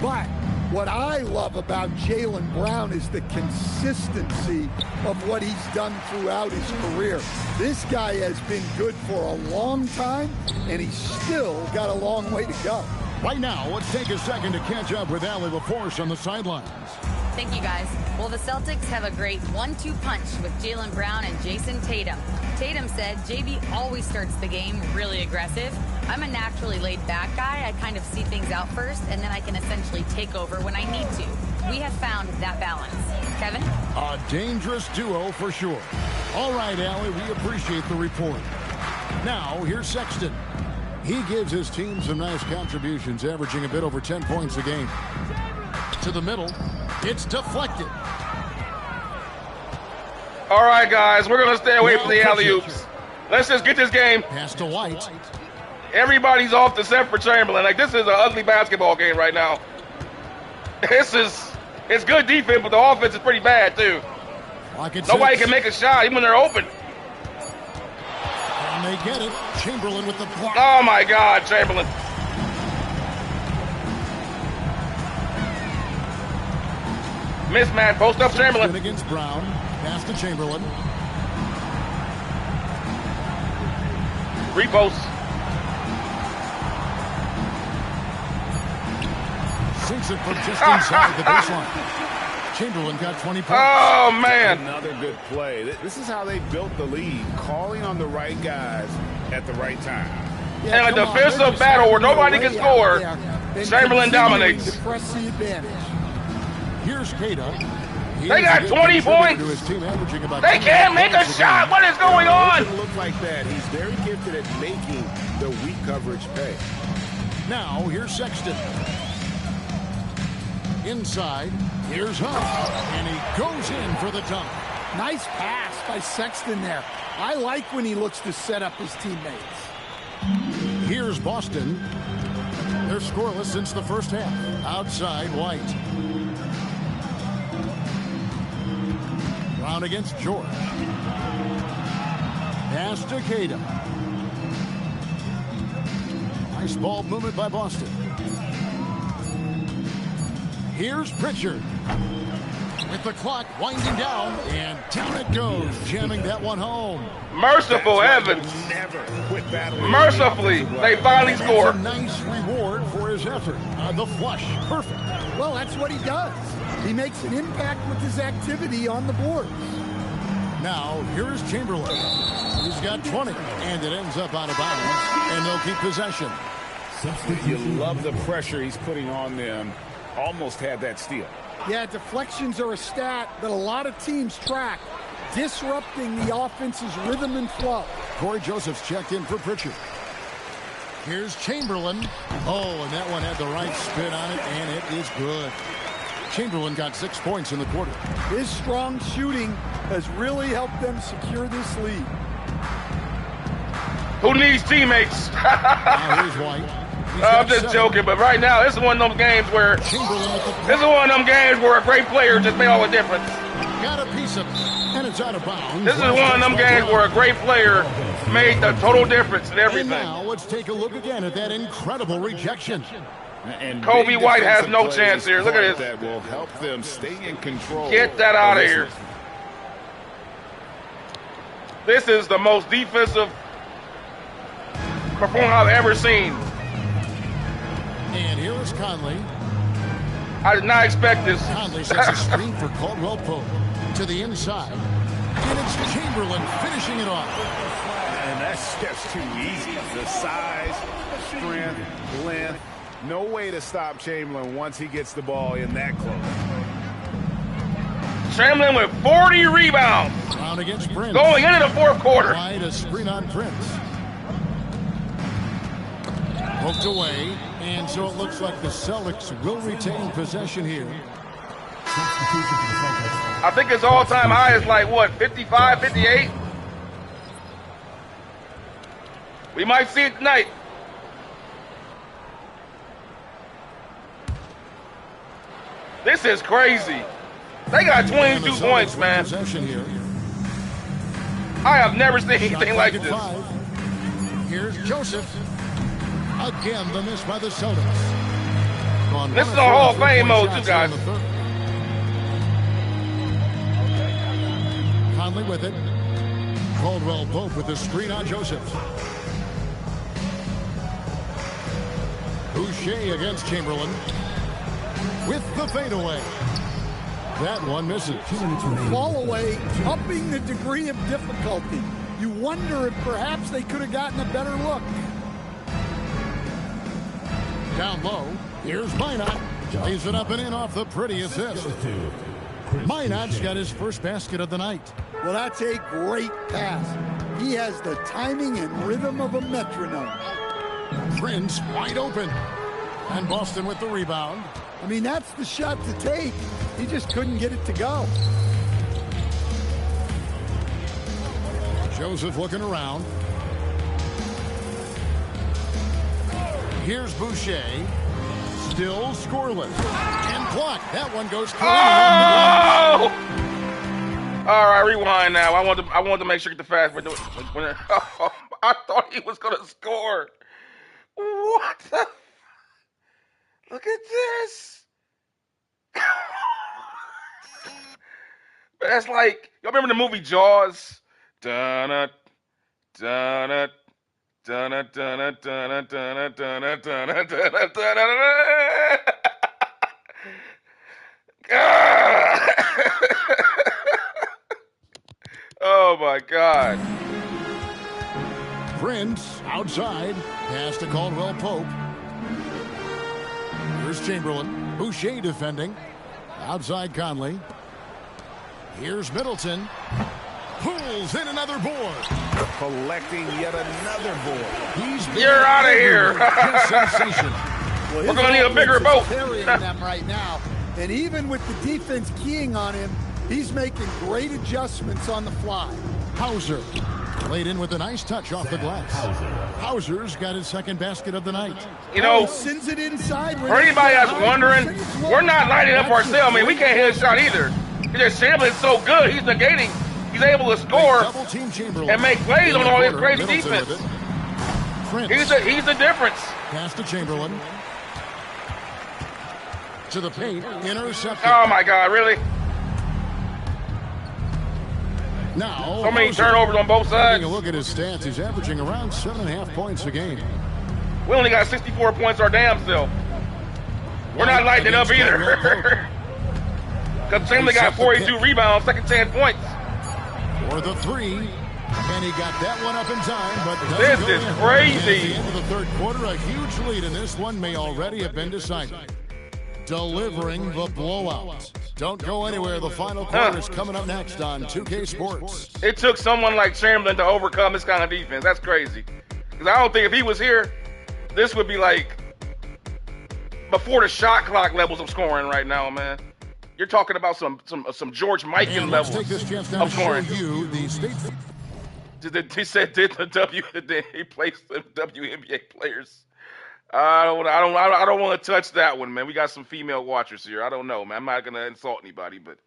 But what I love about Jaylen Brown is the consistency of what he's done throughout his career. This guy has been good for a long time, and he's still got a long way to go. Right now, let's take a second to catch up with Allie LaForce on the sidelines. Thank you, guys. Well, the Celtics have a great 1-2 punch with Jaylen Brown and Jason Tatum. Tatum said, JB always starts the game really aggressive. I'm a naturally laid-back guy. I kind of see things out first, and then I can essentially take over when I need to. We have found that balance. Kevin? A dangerous duo for sure. All right, Allie, we appreciate the report. Now, here's Sexton. He gives his team some nice contributions, averaging a bit over 10 points a game. To the middle. It's deflected. All right, guys, we're going to stay away from the alley-oops. Let's just get this game. Pass to White. Everybody's off the set for Chamberlain. Like, this is an ugly basketball game right now. It's good defense, but the offense is pretty bad, too. Nobody can make a shot, even when they're open. And they get it. Chamberlain with the block. Oh, my God, Chamberlain. Mismatch, post up Chamberlain. Against Brown. Pass to Chamberlain. Repost. Sinks it from just inside the baseline. Chamberlain got 20 points. Oh, man. Another good play. This is how they built the lead, calling on the right guys at the right time. Yeah, and a defensive battle where nobody can score. Chamberlain dominates. To press the advantage. Here's Kata. They got 20 points. They can't make a shot. What is going on? It doesn't look like that. He's very gifted at making the weak coverage pay. Now, here's Sexton. Inside, here's Hunt. And he goes in for the dunk. Nice pass by Sexton there. I like when he looks to set up his teammates. Here's Boston. They're scoreless since the first half. Outside, White. Brown against George. Pass to Kata. Nice ball movement by Boston. Here's Pritchard. With the clock winding down, and down it goes, jamming that one home. Merciful heavens. Never quit battling. Mercifully, they finally score. A nice reward for his effort. The flush, perfect. Well, that's what he does. He makes an impact with his activity on the board. Now, here's Chamberlain. He's got 20, and it ends up out of bounds, and they'll keep possession. You love the pressure he's putting on them. Almost had that steal. Yeah, deflections are a stat that a lot of teams track, disrupting the offense's rhythm and flow. Corey Joseph's checked in for Pritchard. Here's Chamberlain. Oh, and that one had the right spin on it, and it is good. Chamberlain got 6 points in the quarter. His strong shooting has really helped them secure this lead. Who needs teammates? Now here's White. I'm just joking, but right now, this is one of them games where a great player just made all the difference. Got a piece of it, and it's out of bounds. This is one of them games where a great player made the total difference in everything. And now let's take a look again at that incredible rejection. And Kobe White has no chance here. Look at this. That will help them stay in control. Get that out of here. This is the most defensive performance I've ever seen. And here is Conley. I did not expect this. Conley sets a screen for Caldwell Pope to the inside. And it's Chamberlain finishing it off. And that's just too easy. The size, strength, length. No way to stop Chamberlain once he gets the ball in that close. Chamberlain with 40 rebounds. Round against Prince. Going into the fourth quarter. Wide a screen on Prince. Poked away. And so it looks like the Celtics will retain possession here. I think his all-time high is like, what, 55, 58? We might see it tonight. This is crazy. They got 22 points, man. I have never seen anything like this. Here's Joseph. Again, the miss by the Celtics. This is a Hall of Fame mode, too, guys. Conley with it. Caldwell Pope with the screen on Joseph. Boucher against Chamberlain. With the fadeaway. That one misses. Fall away, upping the degree of difficulty. You wonder if perhaps they could have gotten a better look. Down low, here's Minot. Lays it up and in off the pretty assist. Minot's got his first basket of the night. Well, that's a great pass. He has the timing and rhythm of a metronome. Prince wide open. And Boston with the rebound. I mean, that's the shot to take. He just couldn't get it to go. Joseph looking around. Here's Boucher. Still scoreless. And blocked. That one goes clean. Oh! All right, rewind now. I want to make sure get the fast. I thought he was going to score. What the? Look at this. That's like, y'all remember the movie Jaws? Dun-it, dun-it. Dun-it, dun-it, dun-it, dun-it, dun-it, dun-it, dun-it, dun-it. Oh my God. Prince outside. Pass to Caldwell Pope. Here's Chamberlain. Boucher defending. Outside Conley. Here's Middleton. Pulls in another board. Collecting yet another board. You're out of here. Well, we're going to need a bigger boat. Carrying them right now. And even with the defense keying on him, he's making great adjustments on the fly. Hauser laid in with a nice touch off the glass. Hauser's got his second basket of the night. You know, sends it inside. For anybody that's wondering, we're not lighting up ourselves. I mean, we can't hit a shot either. Because Chamberlain's so good, he's negating. He's able to score and make plays on all his crazy defense. He's the difference. Pass to Chamberlain. To the paint, intercepted. Oh my God, really? Now, so many turnovers on both sides. Taking a look at his stats, he's averaging around 7.5 points a game. We only got 64 points our damn self. We're not lighting it up either. Because Chamberlain got 42 rebounds, second chance points. For the three, and he got that one up in time, but this is crazy. At the end of the third quarter, a huge lead, and this one may already have been decided. Delivering the blowout. Don't go anywhere. The final quarter is coming up next on 2K Sports. It took someone like Chamberlain to overcome this kind of defense. That's crazy. Because I don't think if he was here, This would be like before the shot clock levels of scoring right now, man. You're talking about some George Mikan levels take this chance now of to scoring. show you the state. He said did he placed the WNBA players. I don't want to touch that one, man. We got some female watchers here. I don't know, man. I'm not gonna insult anybody, but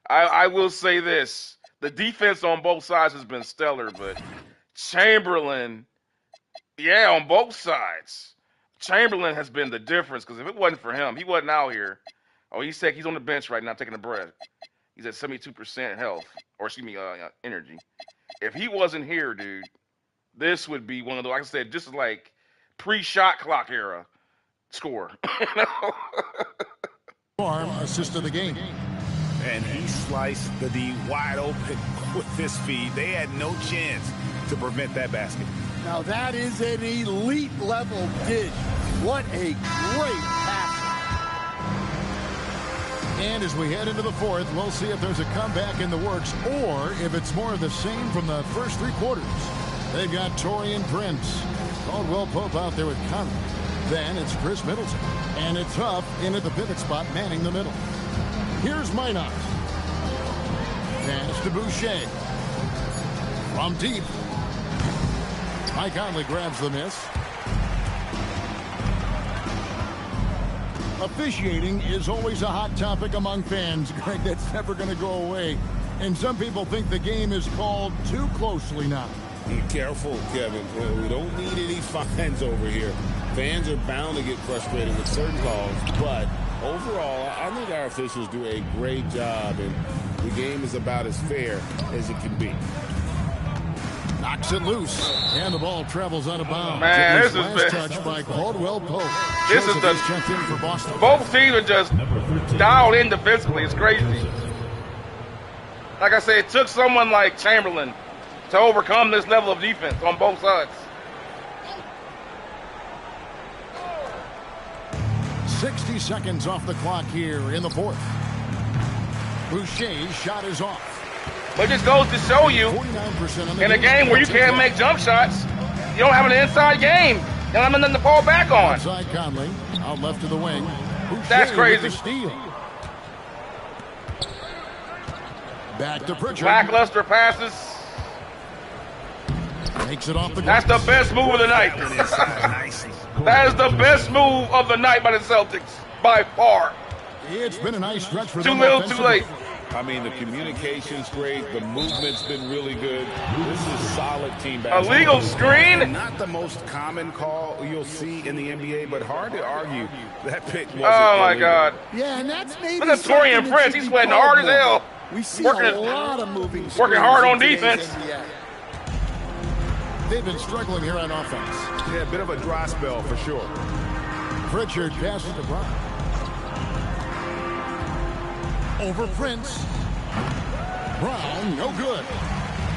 I will say this: the defense on both sides has been stellar, but Chamberlain, yeah, on both sides, Chamberlain has been the difference. Because if it wasn't for him, he wasn't out here. Oh, he said he's on the bench right now taking a breath. He's at 72% health, or excuse me, energy. If he wasn't here, dude, this would be one of the, like I said, this is like pre-shot clock era score. Farm assist of the game. And he sliced the D wide open with his feed. They had no chance to prevent that basket. Now that is an elite level dish. What a great pass. And as we head into the fourth, we'll see if there's a comeback in the works or if it's more of the same from the first three quarters. They've got Taurean Prince, Caldwell Pope out there with Conley. Then it's Chris Middleton. And it's Huff in at the pivot spot, manning the middle. Here's Minot. Pass to Boucher. From deep. Mike Conley grabs the miss. Officiating is always a hot topic among fans, Greg. That's never going to go away. And some people think the game is called too closely now. Be careful, Kevin. We don't need any fines over here. Fans are bound to get frustrated with certain calls, but overall, I think our officials do a great job, and the game is about as fair as it can be. Knocks it loose, and the ball travels out of bounds. Man, this is last touch by Caldwell Pope. This is the checked in for Boston. Both teams are just dialed in defensively. It's crazy. Like I said, it took someone like Chamberlain to overcome this level of defense on both sides. 60 seconds off the clock here in the fourth. Boucher's shot is off. But it just goes to show you, in a game where you can't make jump shots, you don't have an inside game. You don't have nothing to fall back on. Outside Conley, out left to the wing. Boucher That's crazy. With the steal. Back to Pritchard. Lackluster passes. Makes it off the That's the best move of the night. That is the best move of the night by the Celtics, by far. It's been a nice stretch for them. Too little, too late. I mean, the communication's great. The movement's been really good. This is solid team basketball. A legal screen? Not the most common call you'll see in the NBA, but hard to argue that pick wasn't Oh, my illegal. God. Yeah, and that's maybe Look at Taurean Prince. He's sweating hard as hell. We see Working a lot of moving working hard on screens in defense. today's NBA. They've been struggling here on offense. Yeah, a bit of a dry spell for sure. Pritchard passes to Brown. Over Prince. Brown, no good.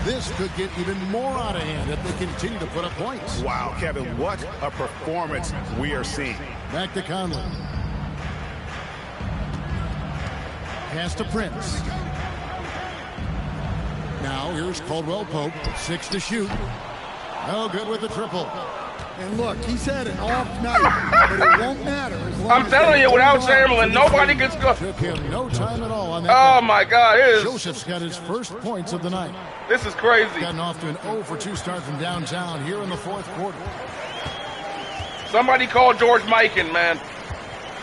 This could get even more out of hand if they continue to put up points. Wow, Kevin, what a performance we are seeing. Back to Conley. Pass to Prince. Now here's Caldwell Pope, 6 to shoot. No good with the triple. And look, he's had an off night, but it won't matter. As long I'm as telling they you, without hold on. Chamberlain, nobody gets good. Took him no time at all on that. Oh, one. my God. It is. Joseph's got his first points of the night. This is crazy. Gotten off to an 0 for 2 start from downtown here in the fourth quarter. Somebody call George Mikan, man.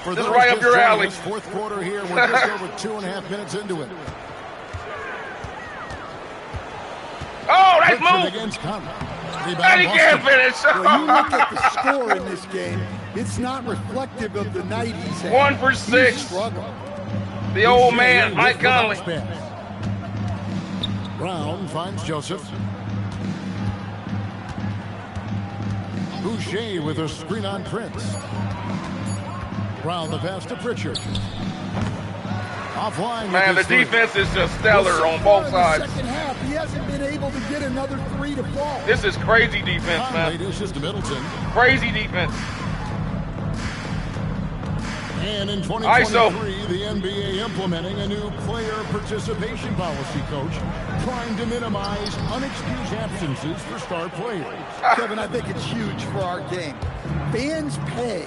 For This is those right up just your joining alley. us, fourth quarter here. We're just over 2.5 minutes into it. Oh, nice Pritchard move. against Conley. And he can't finish. Well, you look at the score in this game, it's not reflective of the night he's had. 1 for 6. He's struggled. The old man, Mike Conley. Brown finds Joseph. Boucher with a screen on Prince. Brown the pass to Pritchard. Offline. Man, the defense is just stellar on both sides. Second half, he hasn't been able to get another 3 to fall. This is crazy defense, Conley man. dishes to Middleton. Crazy defense. And in 2023, ISO. the NBA implementing a new player participation policy, Coach, trying to minimize unexcused absences for star players. Kevin, I think it's huge for our game. fans pay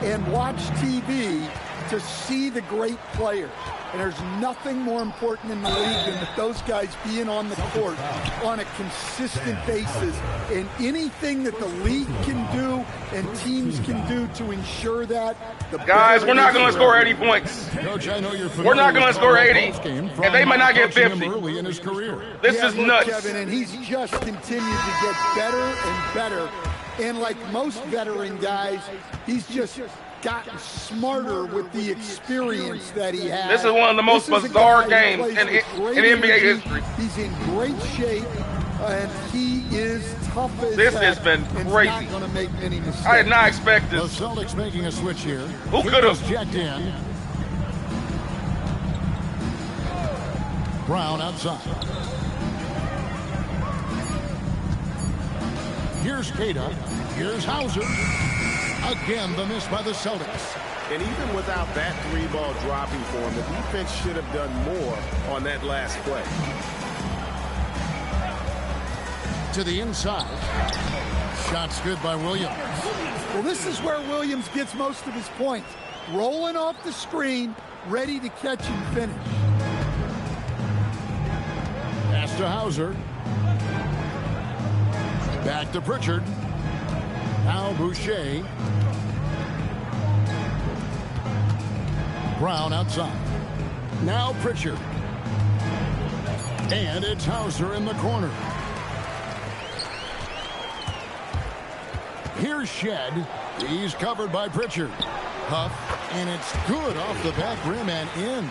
and watch TV to see the great players. And there's nothing more important in the league than that those guys being on the court on a consistent basis. And anything that the league can do and teams can do to ensure that. Guys, we're not going to score 80 points. Coach, I know you're we're not going to score 80, and they might not get 50. Early in his career. This is nuts. Kevin, and he's just continued to get better and better. And like most veteran guys, he's just gotten smarter with the experience that he has. This is one of the most bizarre games in NBA history. He's in great shape, and he is tough as this has been crazy. Not going to make any mistakes. I did not expect this. The Celtics making a switch here. Who could have checked in? Brown outside. Here's Keita. Here's Hauser. Again, the miss by the Celtics. And even without that three-ball dropping for him, the defense should have done more on that last play. To the inside. Shots good by Williams. Well, this is where Williams gets most of his points. Rolling off the screen, ready to catch and finish. Pass to Hauser. Back to Pritchard. Now Boucher. Brown outside. Now Pritchard. And it's Hauser in the corner. Here's Shed. He's covered by Pritchard. Huff. And it's good off the back rim and in.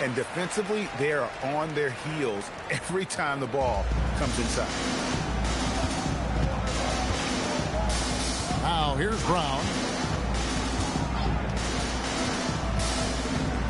And defensively, they are on their heels every time the ball comes inside. Now here's Brown.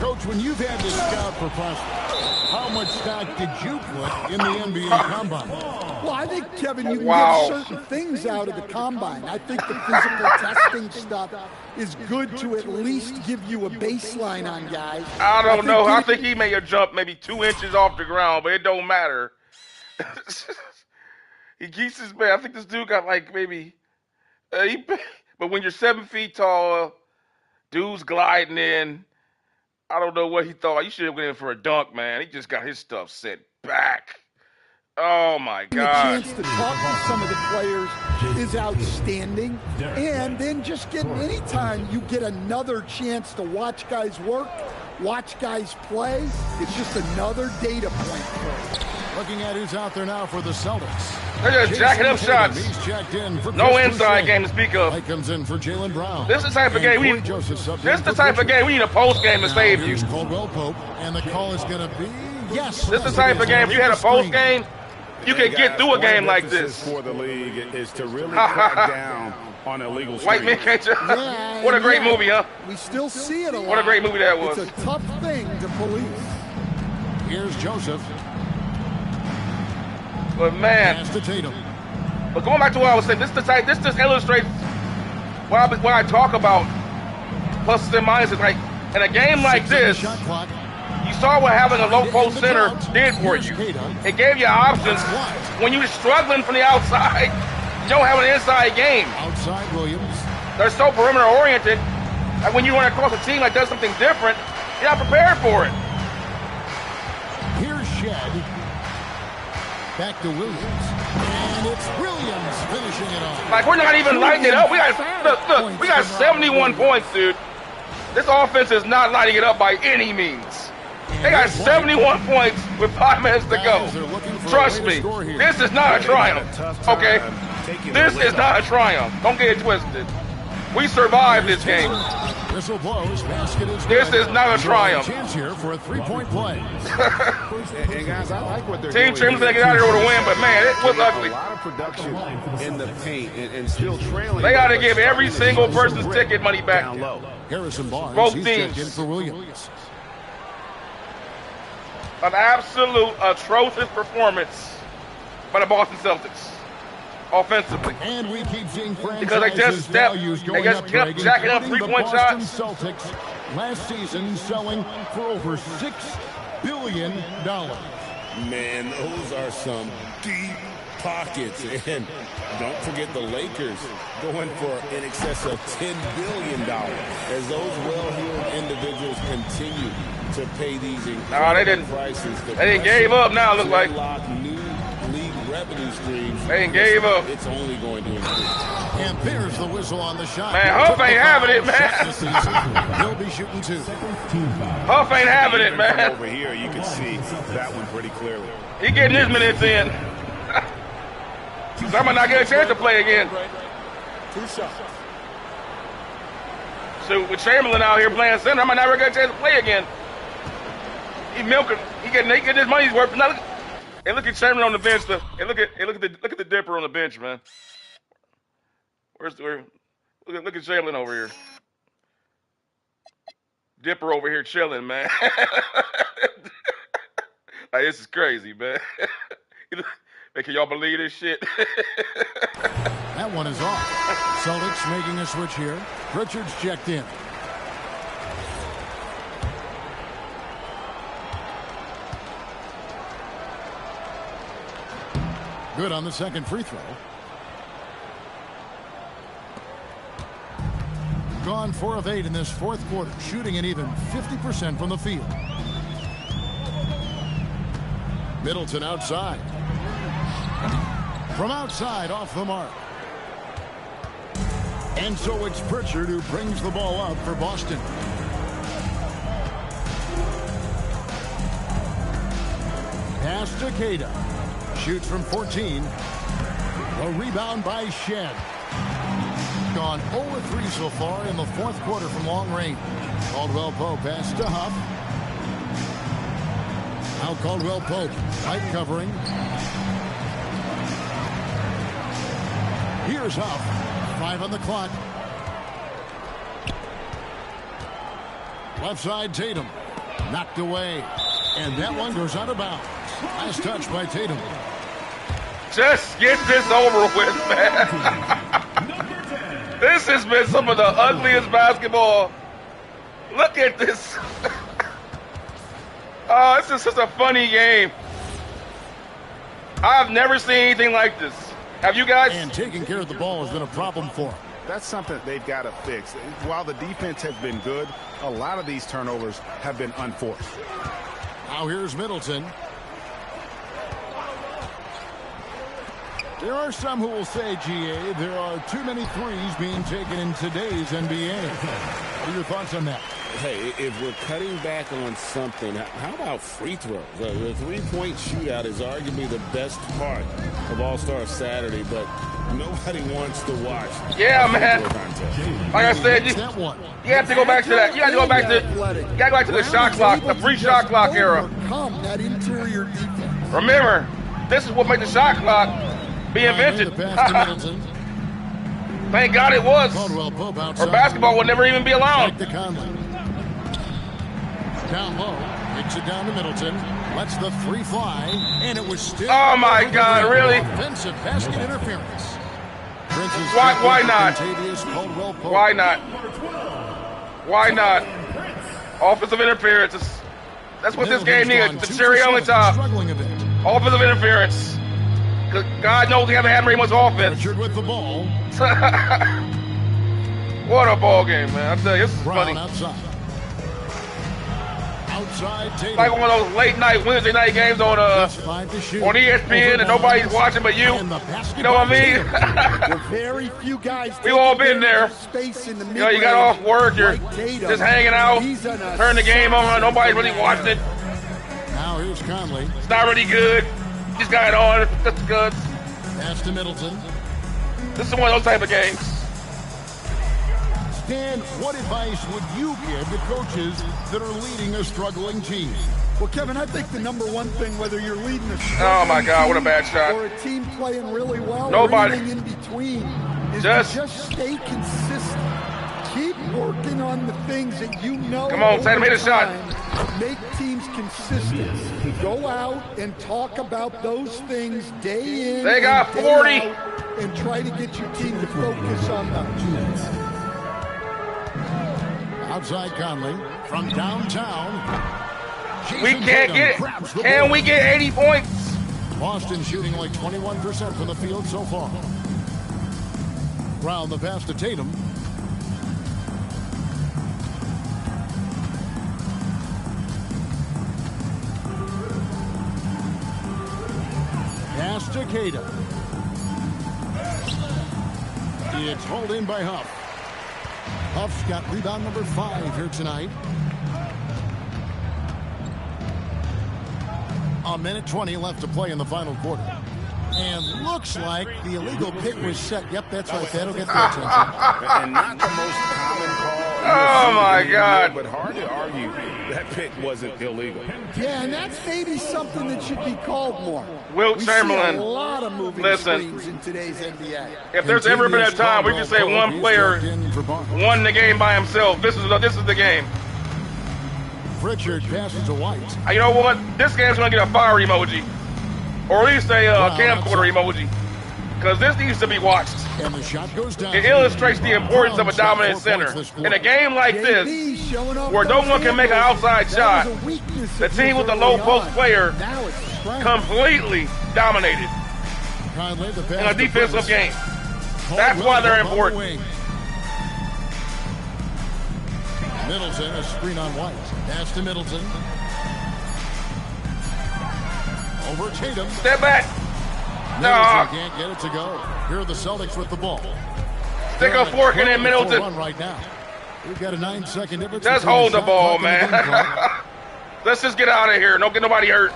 Coach, when you've had to scout for prospects, how much stock did you put in the NBA Combine? Well, I think, Kevin, you can get certain things out of the Combine. I think the physical testing stuff is good to at least give you a baseline on guys. I don't know. I think he may have jumped maybe 2 inches off the ground, but it don't matter. He keeps his man. I think this dude got like maybe... but when you're 7 feet tall, dude's gliding in. I don't know what he thought. You should have went in for a dunk, man. He just got his stuff sent back. Oh, my God. The chance to talk to some of the players is outstanding. And then just getting anytime you get another chance to watch guys work, watch guys play, it's just another data point for you. Looking at who's out there now for the Celtics. They're just jacking up shots. He's checked in for no inside game to speak of. Mike comes in for Jaylen Brown. This is the type of game we need. This is the type of game we need a post game to save you. Caldwell Pope, and the call is going to be yes. This is the type of game. If you had a post game, you can get through a game like this. For the league is to really crack down on illegal White men can't jump. What a great movie, huh? We still see it a lot. What a great movie that was. It's a tough thing to police. Here's Joseph. But man, but going back to what I was saying, this just illustrates what I talk about pluses and minuses. Like in a game like this, you saw what having a low post center did for you. It gave you options when you were struggling from the outside. You don't have an inside game. Outside Williams. They're so perimeter oriented that when you run across a team that does something different, you're not prepared for it. Here's Shed. Back to Williams. And it's Williams finishing it off. Like, we're not even lighting it up. We got, we got 71 points, dude. This offense is not lighting it up by any means. They got 71 points with 5 minutes to go. Trust me, this is not a triumph, okay? This is not a triumph. Don't get it twisted. We survived this game. Whistle blows. Basket is this is not a triumph. Chance here for a three-point play. And guys, I like what they're Team Chamberlain gonna get out of here with a win, but man, it was ugly. A lot of production in the paint and still trailing. They got to give every single person's ticket money back. Down low. Harrison Barnes. Both he's teams. checked in for Williams. An absolute atrocious performance by the Boston Celtics. Offensively. And we keep seeing because they just kept jacking up three-point shots. Celtics last season selling for over $6 billion. Man, those are some deep pockets. And don't forget the Lakers going for in excess of $10 billion as those well-heeled individuals continue to pay these incredible prices. They didn't gave up now, look like. New league revenue streams. They ain't gave up. It's only going to increase. And there's the whistle on the shot. Man, Huff ain't having it, man. He'll be shooting 2. Huff ain't having it, man. Over here, you can see that one pretty clearly. He getting his minutes in. So I might not get a chance to play again. 2 shots. So with Chamberlain out here playing center, I might never get a chance to play again. He milking. He getting his money's worth. Now look at Chamberlain on the bench. Look at the Dipper on the bench, man. Look at Chamberlain over here. Dipper over here chilling, man. Like, this is crazy, man. Man, can y'all believe this shit? That one is off. Celtics making a switch here. Richards checked in. Good on the second free throw. Gone 4 of 8 in this fourth quarter, shooting an even 50% from the field. Middleton outside. From outside, off the mark. And so it's Pritchard who brings the ball up for Boston. Pass to Cada. Shoots from 14. A rebound by Shed. Gone 0-3 so far in the fourth quarter from long range. Caldwell Pope pass to Huff. Now Caldwell Pope. Tight covering. Here's Huff. 5 on the clock. Left side Tatum. Knocked away. And that one goes out of bounds. Nice touch by Tatum. Just get this over with, man. This has been some of the ugliest basketball. Look at this. Oh, this is such a funny game. I've never seen anything like this. Have you guys? And taking care of the ball has been a problem for him. That's something they've got to fix. While the defense has been good, a lot of these turnovers have been unforced. Now here's Middleton. There are some who will say, GA, there are too many threes being taken in today's NBA. What are your thoughts on that? Hey, if we're cutting back on something, how about free throws? The three-point shootout is arguably the best part of All-Star Saturday, but nobody wants to watch. Yeah, man. Like I said, you have to go back to that. You got to go back to the shot clock, the free shot clock era. That interior defense. Remember, this is what made the shot clock be invented. Thank God it was. Or basketball would never even be allowed. Down low, kicks it down to Middleton. Lets the three fly, and it was still. Oh my God! Really? Offensive basket interference. Why not? Why not? Why not? Offensive interference. That's what this game needs. The cherry on the top. Offensive interference. God knows we haven't had very much offense. Richard with the ball. What a ball game, man! I tell you, this is funny. Outside like one of those late night Wednesday night games on ESPN and nobody's watching but you. You know what I mean? Very few guys. We've all been there. Space in the you know, you got off work, you're just hanging out, turn the game on, nobody's really watching it. Now here's Conley. It's not really good. Just got it on. That's good. Pass to Middleton. This is one of those type of games. Dan, what advice would you give to coaches that are leading a struggling team? Well, Kevin, I think the number one thing, whether you're leading a oh my God, what a bad shot, or a team playing really well, nobody or anything in between, is just stay consistent. Keep working on the things that you know. Come on, Tatum, hit a shot. Make teams consistent. Go out and talk about those things day in. They got 40, and try to get your team to focus on them. Outside Conley from downtown. We can't get it. Can we get 80 points? Boston shooting only 21% from the field so far. Brown the pass to Tatum. Pass to Keita. It's hauled in by Huff. Huff's got rebound number 5 here tonight. A minute 20 left to play in the final quarter. And looks like the illegal pick was set. Yep, that's right. That'll get their attention. And not the most common call. Oh, my God. But hard to argue that pick wasn't illegal. Yeah, and that's maybe something that should be called more. Wilt Chamberlain. See a lot of moving screens in today's NBA. If there's ever been a time we can say one player won the game by himself, this is the game. Pritchard passes to White. You know what? This game's going to get a fire emoji. Or at least a camcorder emoji. Because this needs to be watched. And the shot goes down. It illustrates the importance of a dominant center. In a game like this, where no one can make an outside shot, the team with the low post player completely dominated in a defensive game. That's why they're important. Middleton, a screen on White. Pass to Middleton. Over Tatum. Step back. Middleton can't get it to go. Here are the Celtics with the ball. Stick a fork in it, Middleton. Right now. We've got a 9-second difference. Just hold the ball, man. Let's just get out of here. Don't get nobody hurt.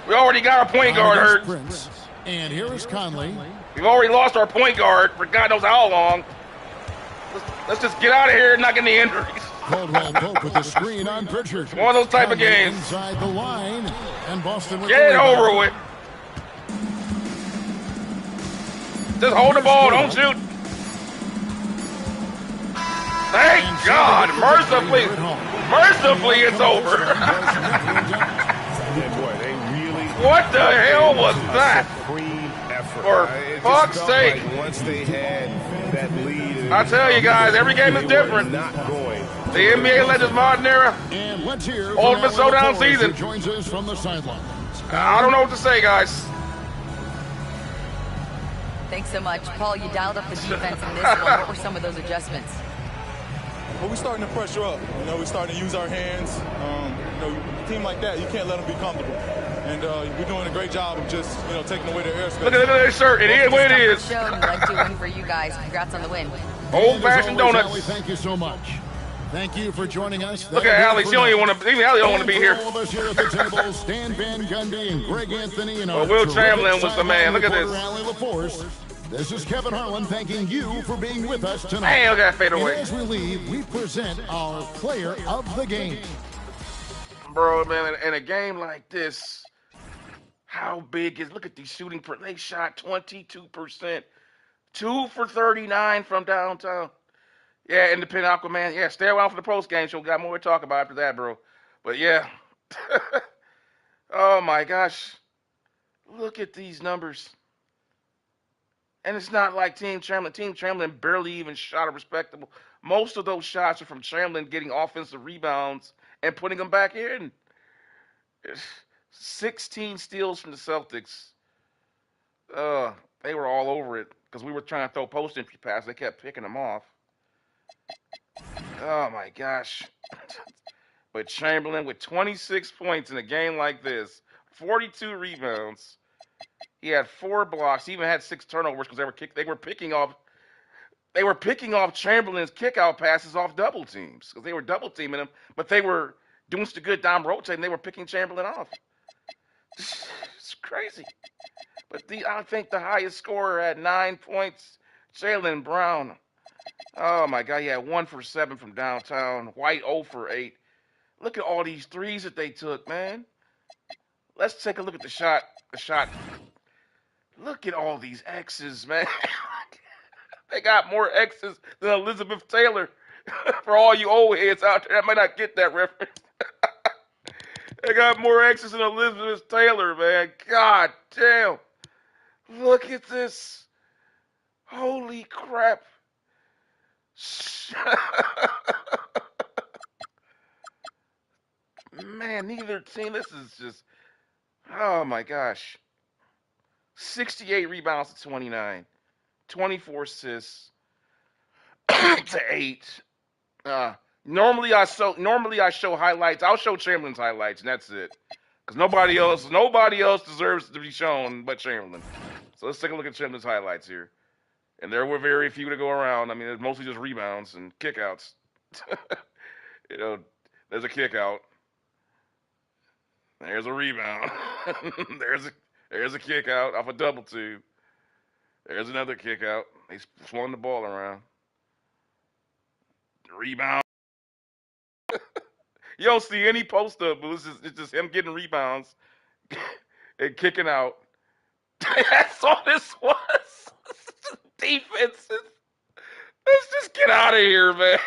We already got our point guard hurt. Prince. And here is Conley. We've already lost our point guard for God knows how long. Let's just get out of here and not get any injuries. Caldwell Pope with the screen on Pritchard. One of those type of games. Inside the line. And Boston with get it over with. Just hold the ball. Don't shoot. Thank God. Mercifully, it's over. What the hell was that? For fuck's sake. Once they had that lead, I tell you guys, every game is different. The NBA Legends Modern Era Ultimate Showdown season. Joins us from the sidelines. I don't know what to say, guys. Thanks so much. Paul, you dialed up the defense in this one. What were some of those adjustments? Well, we're starting to pressure up. We're starting to use our hands. A team like that, you can't let them be comfortable. And we're doing a great job of just, taking away their airspace. Look at their shirt. It is what it is. Show led to win for you guys. Congrats on the win. Old-fashioned donuts. Allie, thank you so much. Thank you for joining us. Look at Allie. She don't even want to. Even Allie don't want to be here. All of us here at the table, Stan Van Gundy and Greg Anthony and our Wilt Chamberlain was the man. Look at this. Allie LaForce. This is Kevin Harlan thanking you for being with us tonight. Hey, look at that fade away. And as we leave, we present our player of the game. Bro, man, in a game like this, how big is, look at these shooting, they shot 22%, 2 for 39 from downtown. Yeah, independent Aquaman, yeah, stay around for the post game show, got more to talk about after that, bro. But yeah, oh my gosh, look at these numbers. And it's not like Team Chamberlain. Team Chamberlain barely even shot a respectable. Most of those shots are from Chamberlain getting offensive rebounds and putting them back in. 16 steals from the Celtics. They were all over it because we were trying to throw post entry passes. They kept picking them off. Oh my gosh. But Chamberlain with 26 points in a game like this, 42 rebounds. He had 4 blocks. He even had 6 turnovers because they were picking off Chamberlain's kickout passes off double teams because they were double teaming him, but they were doing such a good dime rotating. They were picking Chamberlain off. It's crazy. But I think the highest scorer had 9 points, Jaylen Brown. Oh my God, he had 1 for 7 from downtown. White 0 for 8. Look at all these threes that they took, man. Let's take a look at the shot. Look at all these X's, man. They got more X's than Elizabeth Taylor. For all you old heads out there that might not get that reference. They got more X's than Elizabeth Taylor, man. God damn. Look at this. Holy crap. Man, neither team. This is just, oh my gosh. 68 rebounds to 29, 24 assists to 8. Normally I show highlights. I'll show Chamberlain's highlights, and that's it. Because nobody else deserves to be shown but Chamberlain. So let's take a look at Chamberlain's highlights here. And there were very few to go around. I mean, it's mostly just rebounds and kickouts. There's a kick out. There's a rebound. there's a kick out off a double two. There's another kick out. He's flung the ball around. Rebound. You don't see any post up, but it's just him getting rebounds and kicking out. That's all this was. Defenses. Let's just get out of here, man.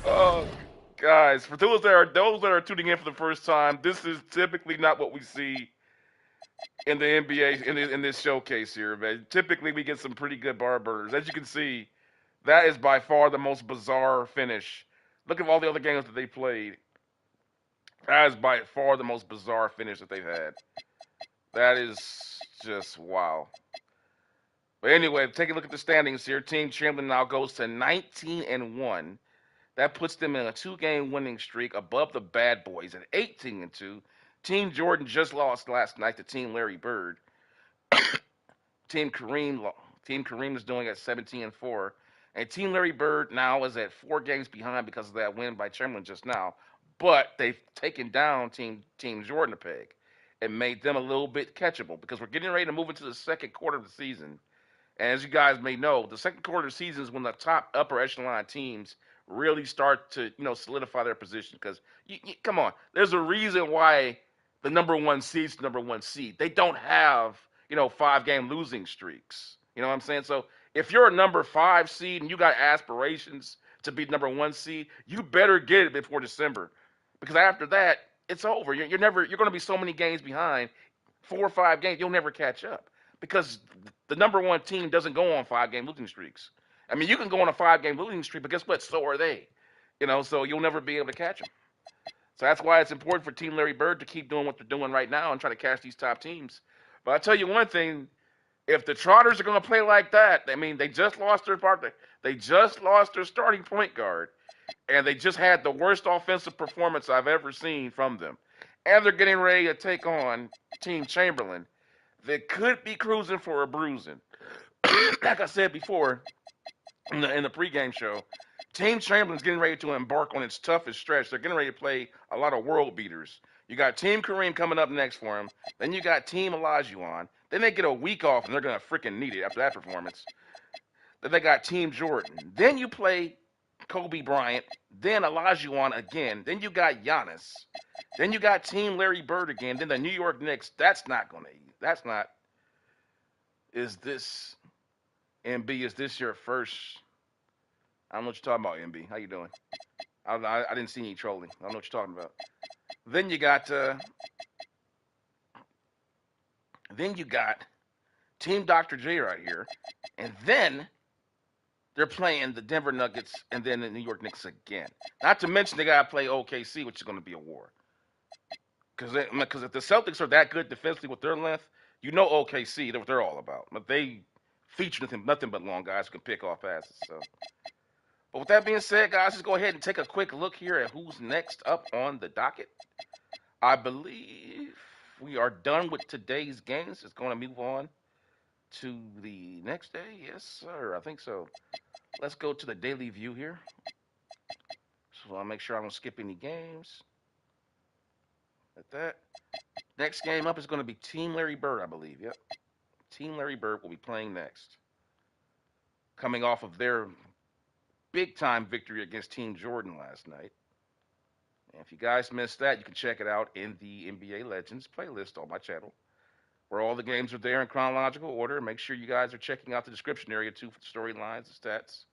Oh, guys, for those that are tuning in for the first time, this is typically not what we see in the NBA in this showcase here, man. Typically, we get some pretty good bar burners. As you can see, that is by far the most bizarre finish. Look at all the other games that they played. That is by far the most bizarre finish that they've had. That is just wow. But anyway, take a look at the standings here. Team Chamberlain now goes to 19-1. That puts them in a 2-game winning streak above the Bad Boys at 18-2. Team Jordan just lost last night to Team Larry Bird. Team Kareem is doing at 17-4. And Team Larry Bird now is at 4 games behind because of that win by Chamberlain just now. But they've taken down Team Jordan a peg and made them a little bit catchable because we're getting ready to move into the second quarter of the season. And as you guys may know, the second quarter of the season is when the top upper echelon teams really start to, solidify their position. Because, come on, there's a reason why the number 1 seed's the number 1 seed. They don't have, 5-game losing streaks. You know what I'm saying? So if you're a number 5 seed and you got aspirations to be number 1 seed, you better get it before December. Because after that, it's over. You're going to be so many games behind, 4 or 5 games, you'll never catch up. Because the number 1 team doesn't go on 5-game losing streaks. I mean, you can go on a 5-game losing streak, but guess what? So are they. So you'll never be able to catch them. So that's why it's important for Team Larry Bird to keep doing what they're doing right now and try to catch these top teams. But I'll tell you one thing, if the Trotters are going to play like that, I mean, they just lost their partner. They just lost their starting point guard, and they just had the worst offensive performance I've ever seen from them. And they're getting ready to take on Team Chamberlain. They could be cruising for a bruising. Like I said before in the pregame show, Team Chamberlain's getting ready to embark on its toughest stretch. They're getting ready to play a lot of world beaters. You got Team Kareem coming up next for him. Then you got Team Olajuwon. Then they get a week off, and they're going to freaking need it after that performance. Then they got Team Jordan. Then you play Kobe Bryant. Then Olajuwon again. Then you got Giannis. Then you got Team Larry Bird again. Then the New York Knicks. Is this, MB, is this your first? I don't know what you're talking about, MB. How you doing? I didn't see any trolling. I don't know what you're talking about. Then you got Team Dr. J right here. And then they're playing the Denver Nuggets and then the New York Knicks again. Not to mention they got to play OKC, which is going to be a war. Because if the Celtics are that good defensively with their length, OKC, what they're all about. But they feature nothing but long guys who can pick off passes. So, but with that being said, guys, let's go ahead and take a quick look here at who's next up on the docket. I believe we are done with today's games. It's going to move on to the next day. Yes, sir. I think so. Let's go to the daily view here. So I'll make sure I don't skip any games. Like that. Next game up is going to be Team Larry Bird, I believe. Yep. Team Larry Bird will be playing next. Coming off of their big-time victory against Team Jordan last night. And if you guys missed that, you can check it out in the NBA Legends playlist on my channel, where all the games are there in chronological order. Make sure you guys are checking out the description area, too, for the storylines, the stats,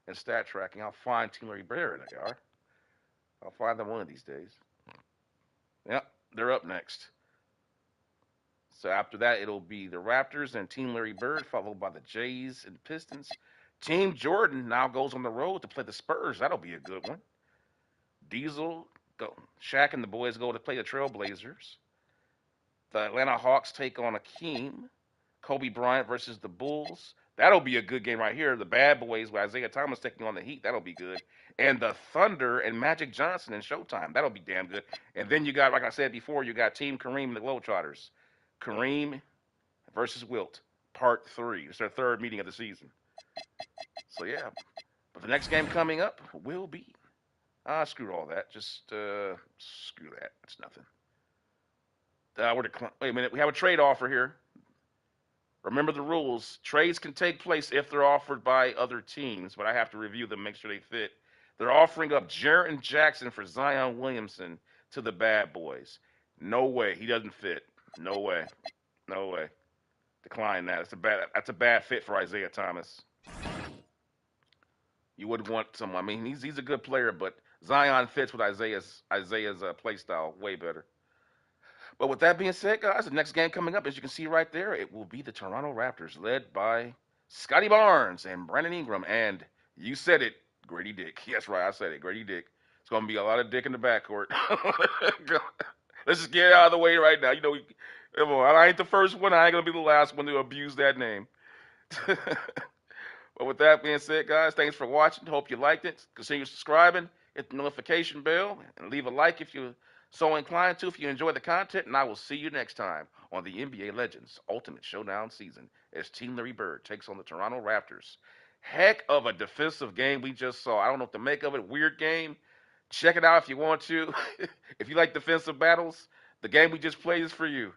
and stat tracking. I'll find Team Larry Bird. They are. I'll find them one of these days. Yep, they're up next. So after that, it'll be the Raptors and Team Larry Bird, followed by the Jays and Pistons. Team Jordan now goes on the road to play the Spurs. That'll be a good one. Shaq and the boys go to play the Trailblazers. The Atlanta Hawks take on Akeem. Kobe Bryant versus the Bulls. That'll be a good game right here. The Bad Boys with Isiah Thomas taking on the Heat. That'll be good. And the Thunder and Magic Johnson in Showtime. That'll be damn good. And then you got, like I said before, you got Team Kareem and the Globetrotters. Kareem versus Wilt, Part 3. It's their third meeting of the season. So, yeah. But the next game coming up will be... screw all that. Just screw that. It's nothing. Wait a minute. We have a trade offer here. Remember the rules. Trades can take place if they're offered by other teams, but I have to review them, make sure they fit. They're offering up Jaren Jackson for Zion Williamson to the Bad Boys. No way. He doesn't fit. No way. No way. Decline that. That's a bad fit for Isiah Thomas. You wouldn't want someone. I mean, he's a good player, but Zion fits with Isaiah's play style way better. But with that being said, guys, the next game coming up, as you can see right there, it will be the Toronto Raptors, led by Scotty Barnes and Brandon Ingram. And you said it, Grady Dick. Yes, right, I said it, Grady Dick. It's going to be a lot of dick in the backcourt. Let's just get it out of the way right now. You know, I ain't the first one. I ain't going to be the last one to abuse that name. But with that being said, guys, thanks for watching. Hope you liked it. Continue subscribing, hit the notification bell, and leave a like if you're so inclined to, if you enjoy the content. And I will see you next time on the NBA Legends Ultimate Showdown season as Team Larry Bird takes on the Toronto Raptors. Heck of a defensive game we just saw. I don't know what to make of it. Weird game. Check it out if you want to. If you like defensive battles, the game we just played is for you.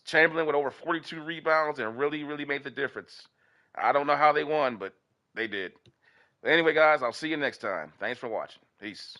Chamberlain with over 42 rebounds and really, really made the difference. I don't know how they won, but they did. Anyway, guys, I'll see you next time. Thanks for watching. Peace.